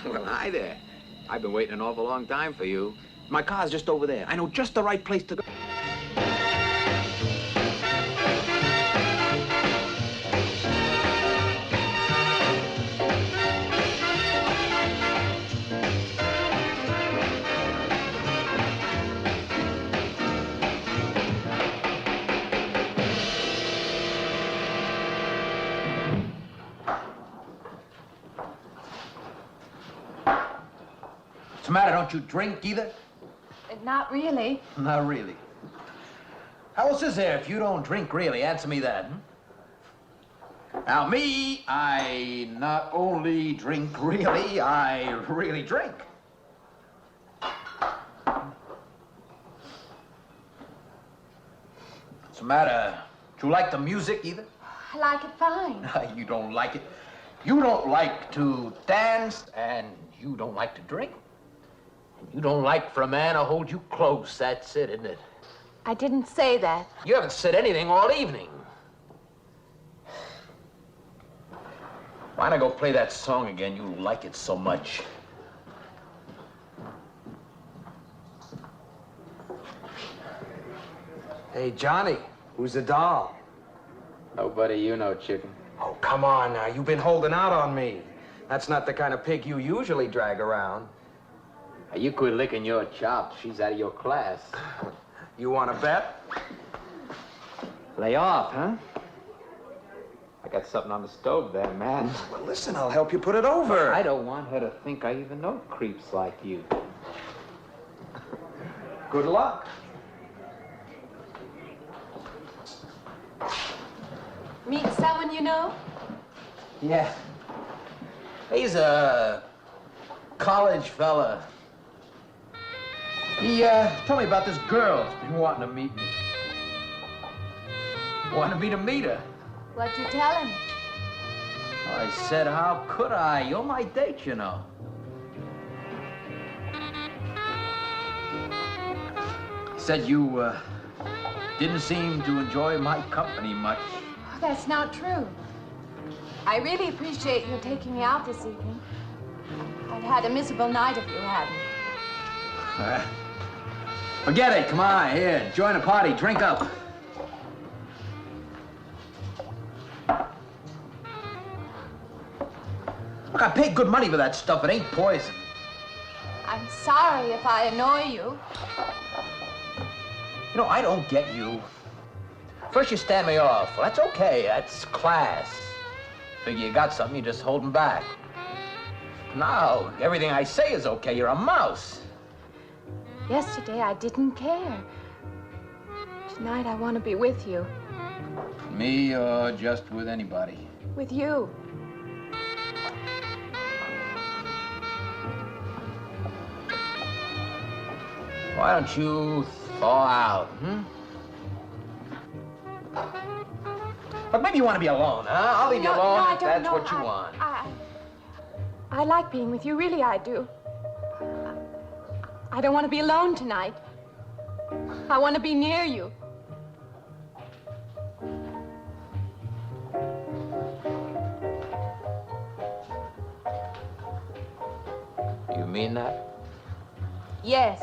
Well, hi there. I've been waiting an awful long time for you. My car's just over there. I know just the right place to go. What's the matter? Don't you drink either? Not really. Not really. How else is there if you don't drink really? Answer me that. Now, me, I not only drink really, I really drink. What's the matter? Do you like the music either? I like it fine. You don't like it. You don't like to dance, and you don't like to drink. You don't like for a man to hold you close. That's it, isn't it? I didn't say that. You haven't said anything all evening. Why don't I go play that song again? You like it so much. Hey, Johnny, who's the doll? Nobody you know, chicken. Oh, come on now. You've been holding out on me. That's not the kind of pig you usually drag around. You quit licking your chops. She's out of your class. You want to bet? Lay off, huh? I got something on the stove there, man. Well, listen, I'll help you put it over. I don't want her to think I even know creeps like you. Good luck. Meet someone you know? Yeah. He's a college fella. He told me about this girl who's been wanting to meet me. Wanted me to meet her. What'd you tell him? I said, how could I? You're my date, you know. He said you didn't seem to enjoy my company much. Oh, that's not true. I really appreciate you taking me out this evening. I'd had a miserable night if you hadn't. Forget it. Come on, here. Join the party. Drink up. Look, I paid good money for that stuff. It ain't poison. I'm sorry if I annoy you. You know, I don't get you. First you stand me off. Well, that's okay. That's class. Figure you got something, you're just holding back. Now, everything I say is okay. You're a mouse. Yesterday, I didn't care. Tonight, I want to be with you. Me or just with anybody? With you. Why don't you thaw out, But maybe you want to be alone, huh? I'll leave you alone if that's what you want. I like being with you, really I do. I don't want to be alone tonight. I want to be near you. You mean that? Yes.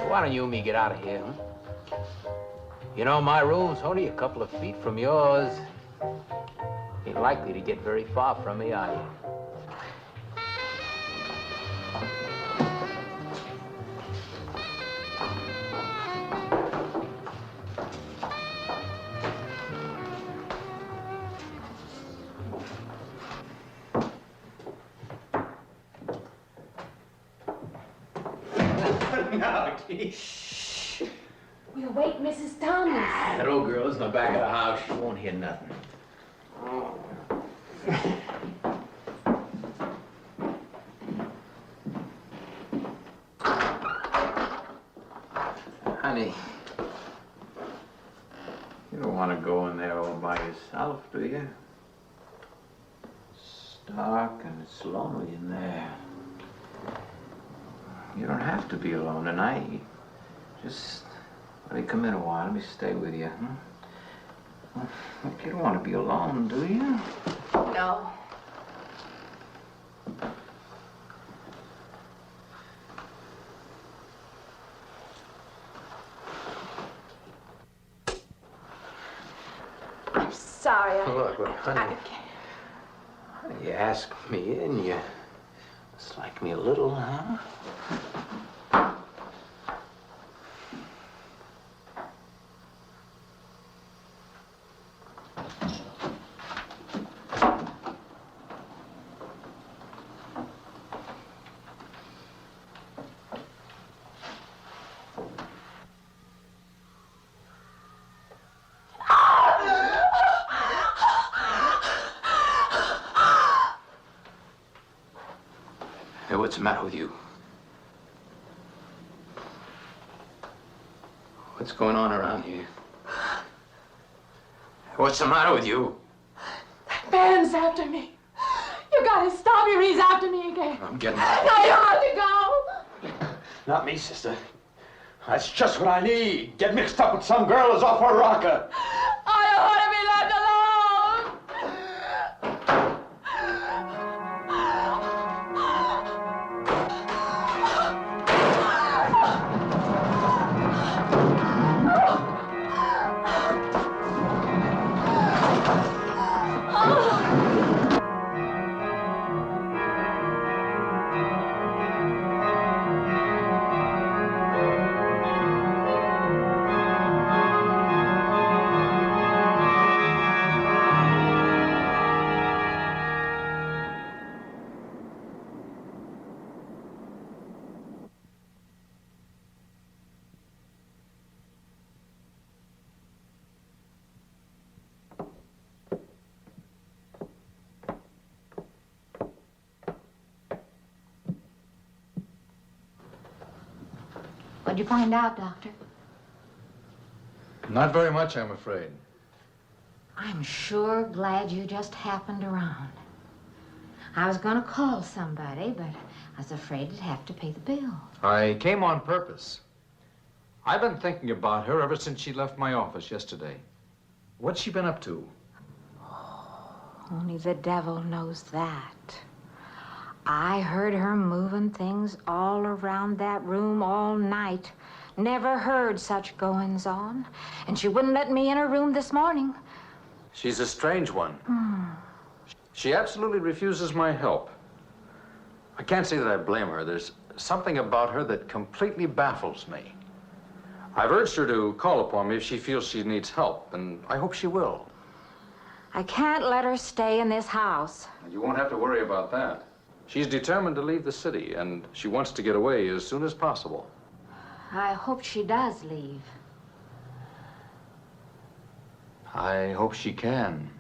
Why don't you and me get out of here, You know, my room's only a couple of feet from yours. Ain't likely to get very far from me, are you? No, gee. Shh. We'll wake Mrs. Thomas. That old girl's in the back of the house. She won't hear nothing. Honey, you don't want to go in there all by yourself, do you? It's dark and it's lonely in there. You don't have to be alone tonight. Just let me come in a while. Let me stay with you. Well, you don't want to be alone, do you? No. I'm sorry. Look, honey. You asked me in, you dislike me a little, huh? Hey, what's the matter with you? What's going on around here? What's the matter with you? That man's after me. You gotta stop him. He's after me again. I'm getting Now you have to go. Not me, sister. That's just what I need. Get mixed up with some girl who's off her rocker. I don't want to be left alone. What'd you find out, Doctor? Not very much, I'm afraid. I'm sure glad you just happened around. I was gonna call somebody, but I was afraid I'd have to pay the bill. I came on purpose. I've been thinking about her ever since she left my office yesterday. What's she been up to? Only the devil knows that. I heard her moving things all around that room all night. Never heard such goings on. And she wouldn't let me in her room this morning. She's a strange one. She absolutely refuses my help. I can't say that I blame her. There's something about her that completely baffles me. I've urged her to call upon me if she feels she needs help, and I hope she will. I can't let her stay in this house. You won't have to worry about that. She's determined to leave the city, and she wants to get away as soon as possible. I hope she does leave. I hope she can.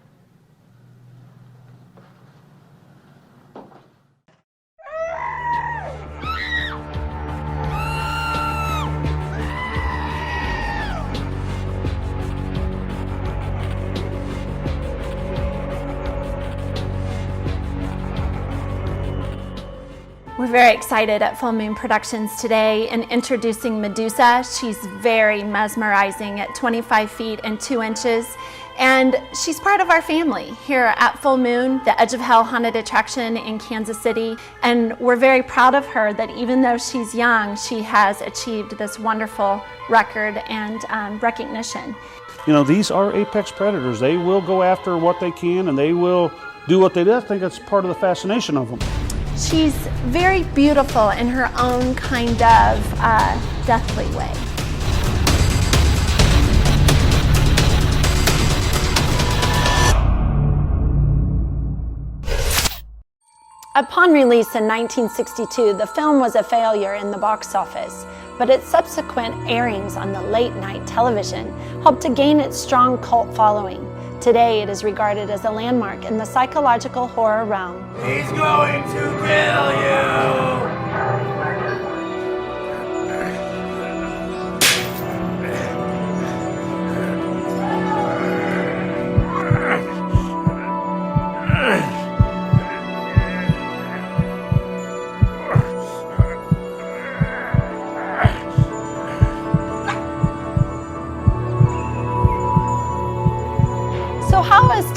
We're very excited at Full Moon Productions today in introducing Medusa. She's very mesmerizing at 25 feet and 2 inches. And she's part of our family here at Full Moon, the Edge of Hell haunted attraction in Kansas City. And we're very proud of her that even though she's young, she has achieved this wonderful record and recognition. You know, these are apex predators. They will go after what they can, and they will do what they do. I think that's part of the fascination of them. She's very beautiful in her own kind of deathly way. Upon release in 1962, the film was a failure in the box office, but its subsequent airings on the late-night television helped to gain its strong cult following. Today, it is regarded as a landmark in the psychological horror realm. He's going to kill you!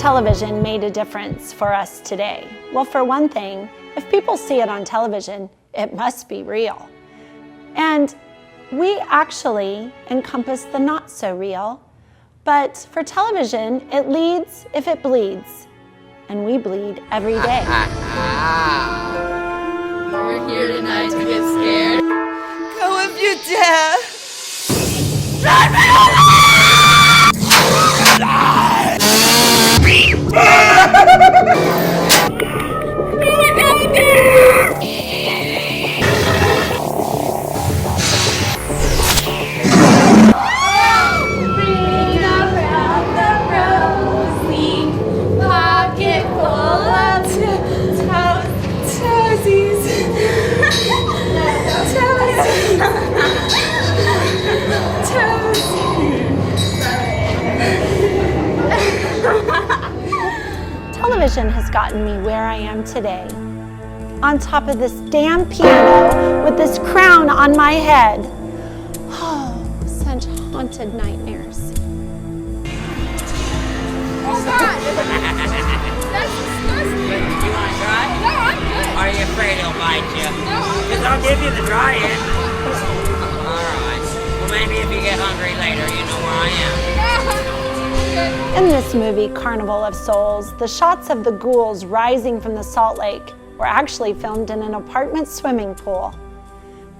television made a difference for us today? Well, for one thing, if people see it on television, it must be real. And we actually encompass the not so real, but for television, it leads if it bleeds. And we bleed every day. We're here tonight to get scared. Go if you dare. Let me Television has gotten me where I am today. On top of this damn piano with this crown on my head. Oh, such haunted nightmares. Oh God! That's disgusting. You want to try? No, I'm good. Are you afraid he'll bite you? No, I'm Because I'll give you the dry end. Alright. Well, maybe if you get hungry later, you know where I am. In this movie, Carnival of Souls, the shots of the ghouls rising from the salt lake were actually filmed in an apartment swimming pool.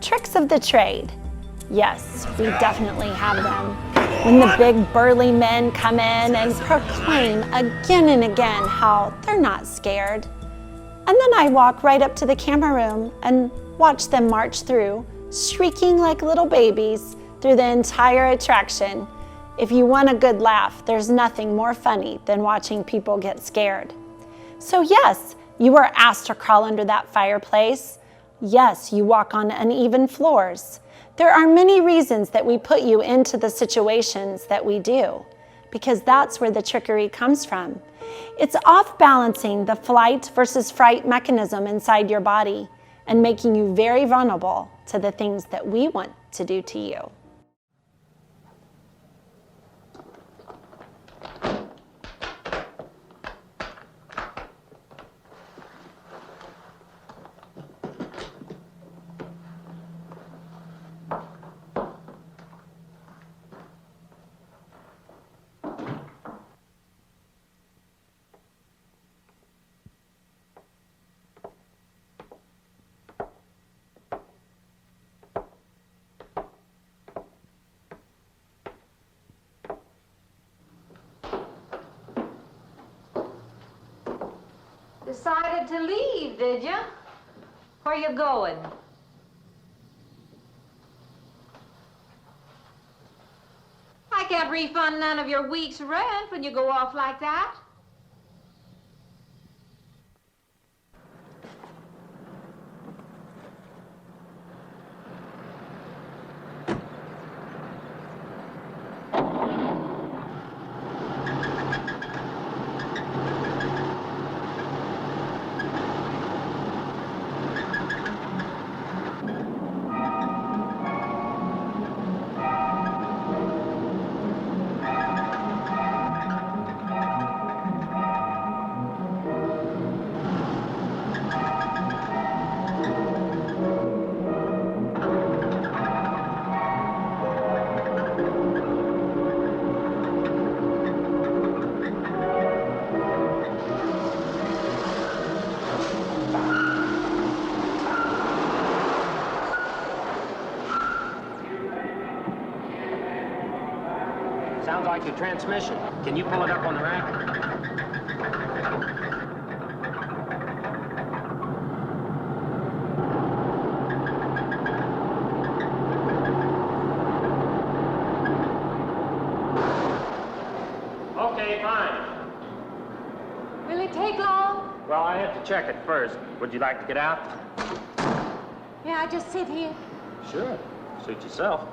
Tricks of the trade. Yes, we definitely have them. When the big burly men come in and proclaim again and again how they're not scared. And then I walk right up to the camera room and watch them march through, shrieking like little babies through the entire attraction. If you want a good laugh, there's nothing more funny than watching people get scared. So yes, you were asked to crawl under that fireplace. Yes, you walk on uneven floors. There are many reasons that we put you into the situations that we do, because that's where the trickery comes from. It's off-balancing the flight versus fright mechanism inside your body and making you very vulnerable to the things that we want to do to you. Decided to leave, did you? Where you going? I can't refund none of your week's rent when you go off like that. Sounds like your transmission. Can you pull it up on the rack? Okay, fine. Will it take long? Well, I have to check it first. Would you like to get out? May I just sit here? Sure. Suit yourself.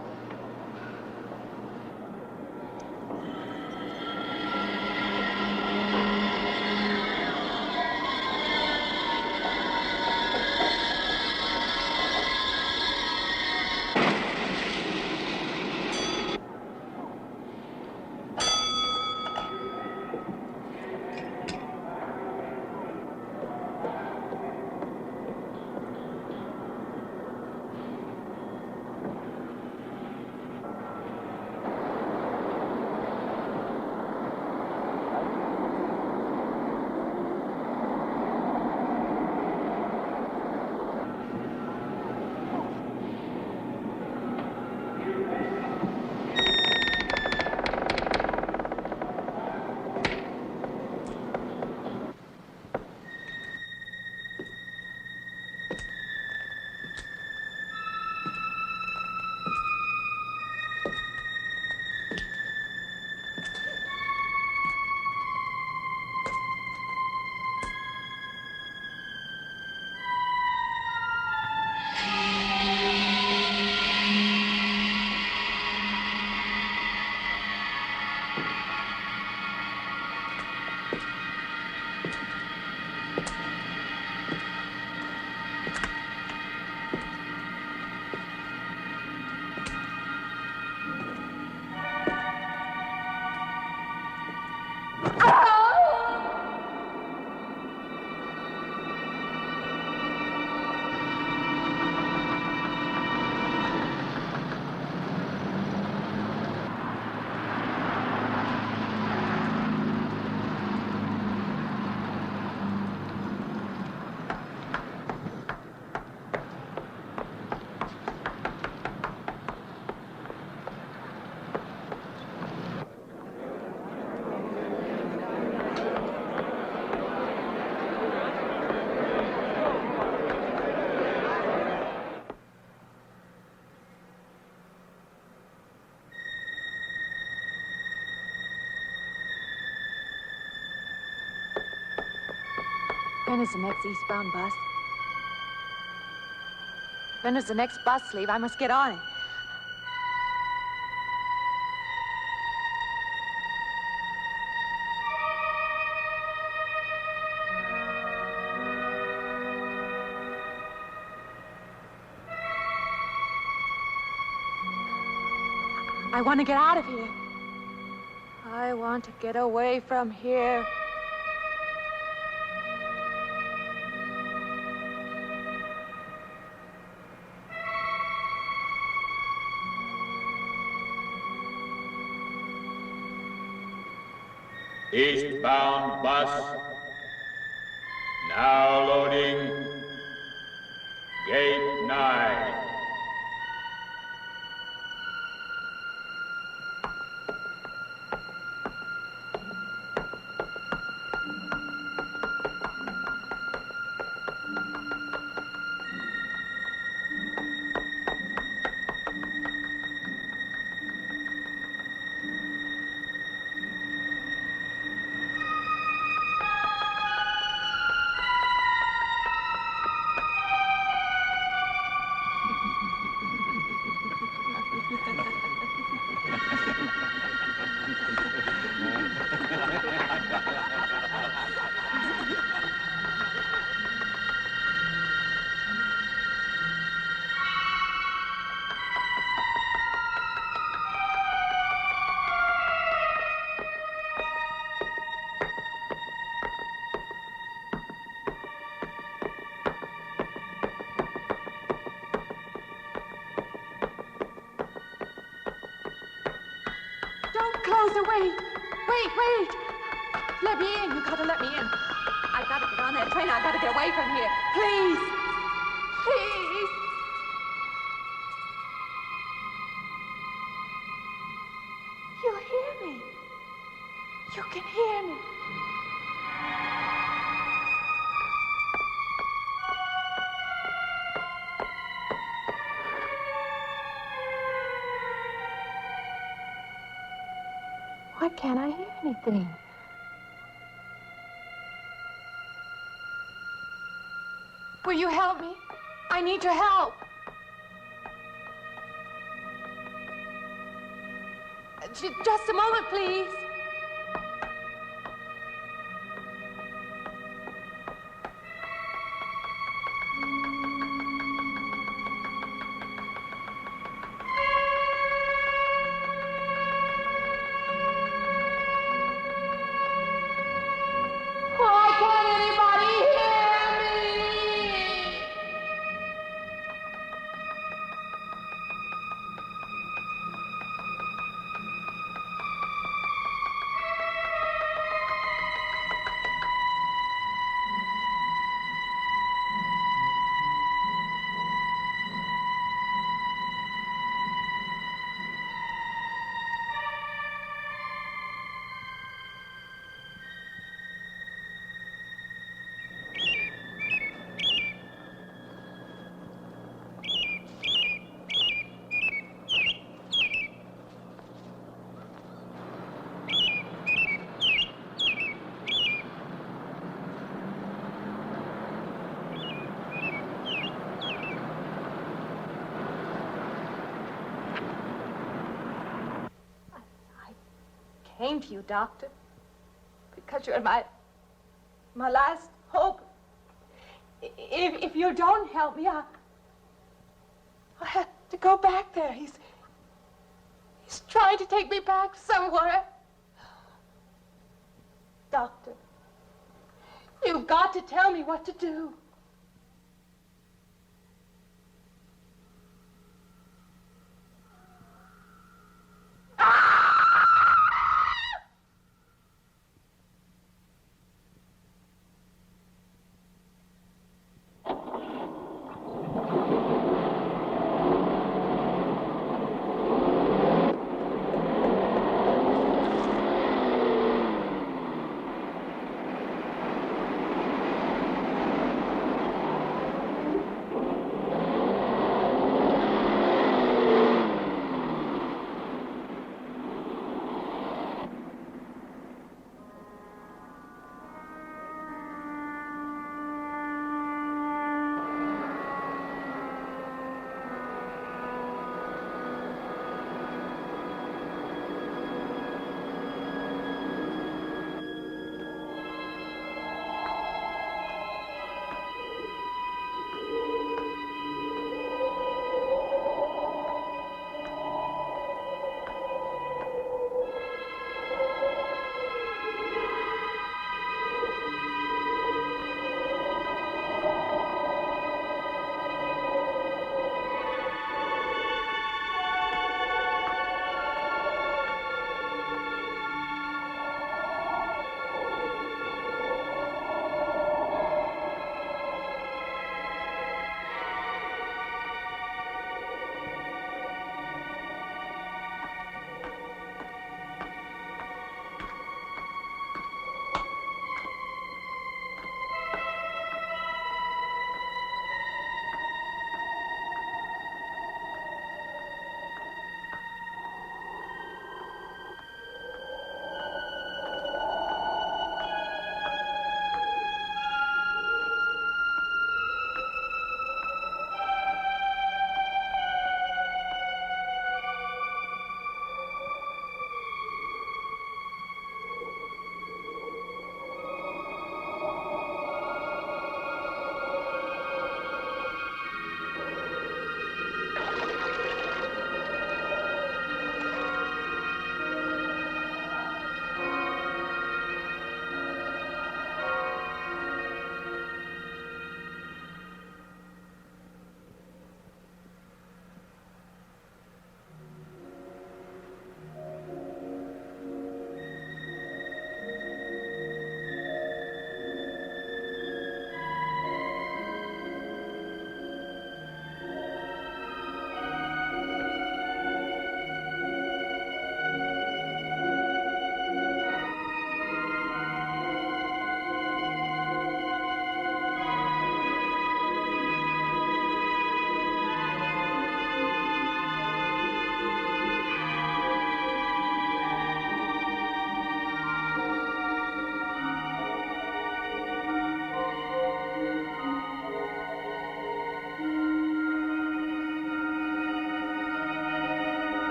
When is the next eastbound bus? When does the next bus leave? I must get on it. I want to get out of here. I want to get away from here. Eastbound bus. Now loading. Gate 9. Close the wait. Wait. Let me in. You gotta let me in. I gotta get on that train. I gotta get away from here. Please. Please. You hear me. You can hear me. Why can't I hear anything? Will you help me? I need your help. Just a moment, please. Came to you, Doctor, because you're my last hope. If you don't help me, I'll have to go back there. He's trying to take me back somewhere. Doctor, you've got to tell me what to do.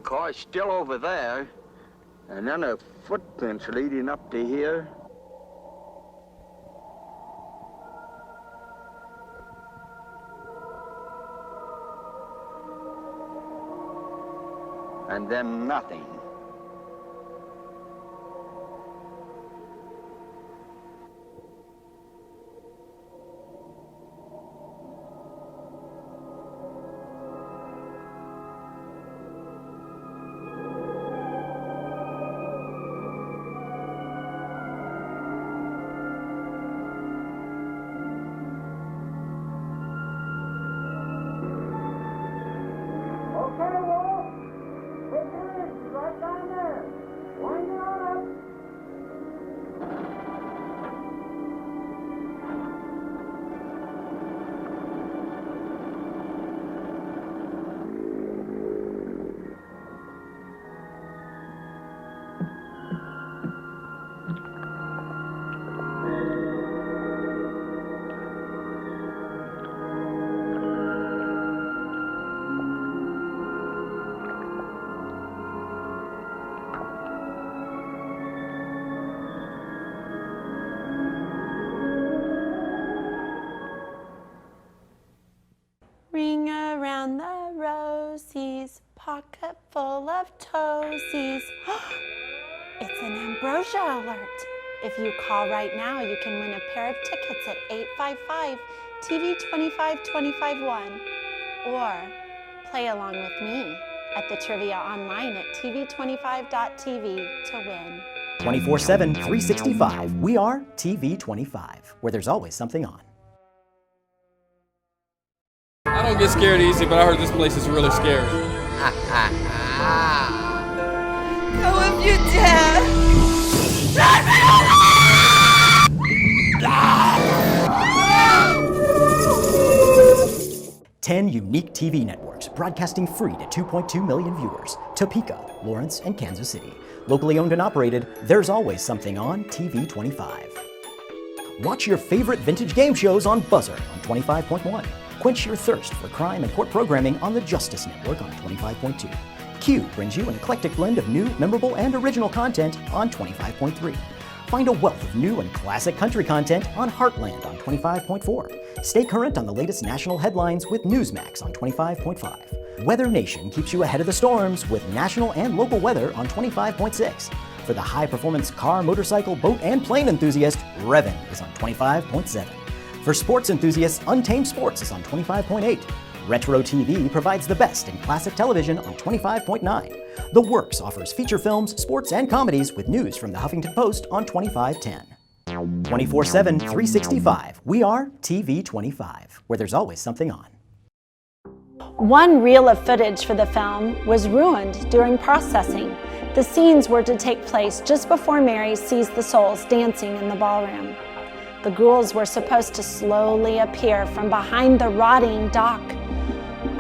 car's still over there. And then the footprints leading up to here. And then nothing. Ring around the rosies, pocket full of toesies. It's an Ambrosia alert. If you call right now, you can win a pair of tickets at 855-TV25-251. Or play along with me at the trivia online at tv25.tv to win. 24/7, 365. We are TV25, where there's always something on. I don't get scared easy, but I heard this place is really scary. Go if you dare! Let me 10 unique TV networks broadcasting free to 2.2 million viewers. Topeka, Lawrence, and Kansas City. Locally owned and operated, there's always something on TV25. Watch your favorite vintage game shows on Buzzer on 25.1. Quench your thirst for crime and court programming on the Justice Network on 25.2. Q brings you an eclectic blend of new, memorable, and original content on 25.3. Find a wealth of new and classic country content on Heartland on 25.4. Stay current on the latest national headlines with Newsmax on 25.5. Weather Nation keeps you ahead of the storms with national and local weather on 25.6. For the high-performance car, motorcycle, boat, and plane enthusiast, Revin is on 25.7. For sports enthusiasts, Untamed Sports is on 25.8. Retro TV provides the best in classic television on 25.9. The Works offers feature films, sports, and comedies with news from the Huffington Post on 25.10. 24/7, 365. We are TV25, where there's always something on. One reel of footage for the film was ruined during processing. The scenes were to take place just before Mary sees the souls dancing in the ballroom. The ghouls were supposed to slowly appear from behind the rotting dock,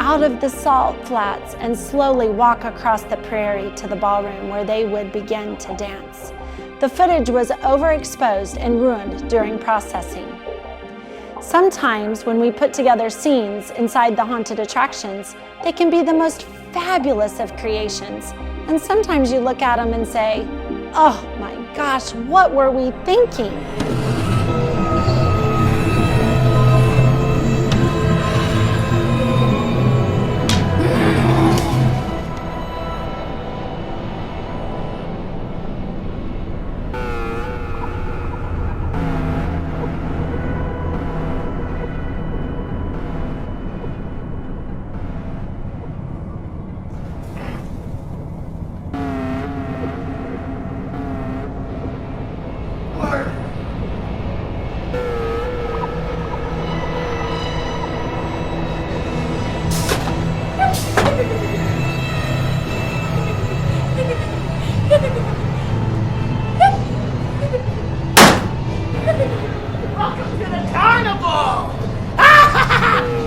out of the salt flats, and slowly walk across the prairie to the ballroom where they would begin to dance. The footage was overexposed and ruined during processing. Sometimes when we put together scenes inside the haunted attractions, they can be the most fabulous of creations. And sometimes you look at them and say, oh my gosh, what were we thinking? Welcome to the carnival!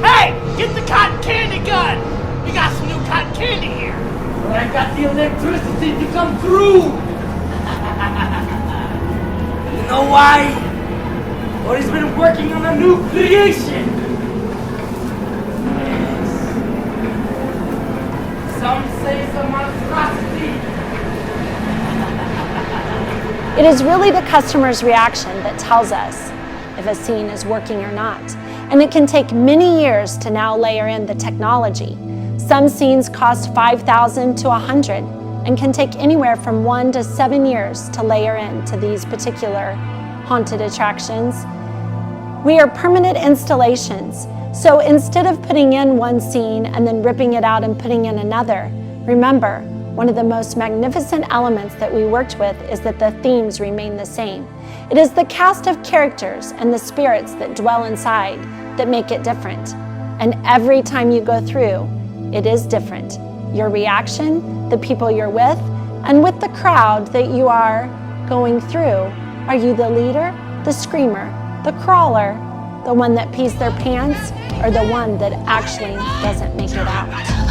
Hey, get the cotton candy gun! We got some new cotton candy here. But I got the electricity to come through. You know why? Well, he's been working on a new creation. Yes. Some say it's a monster. It is really the customer's reaction that tells us if a scene is working or not. And it can take many years to now layer in the technology. Some scenes cost $5,000 to $100 and can take anywhere from 1 to 7 years to layer into these particular haunted attractions. We are permanent installations, so instead of putting in one scene and then ripping it out and putting in another, remember, one of the most magnificent elements that we worked with is that the themes remain the same. It is the cast of characters and the spirits that dwell inside that make it different. And every time you go through, it is different. Your reaction, the people you're with, and with the crowd that you are going through. Are you the leader, the screamer, the crawler, the one that pees their pants, or the one that actually doesn't make it out?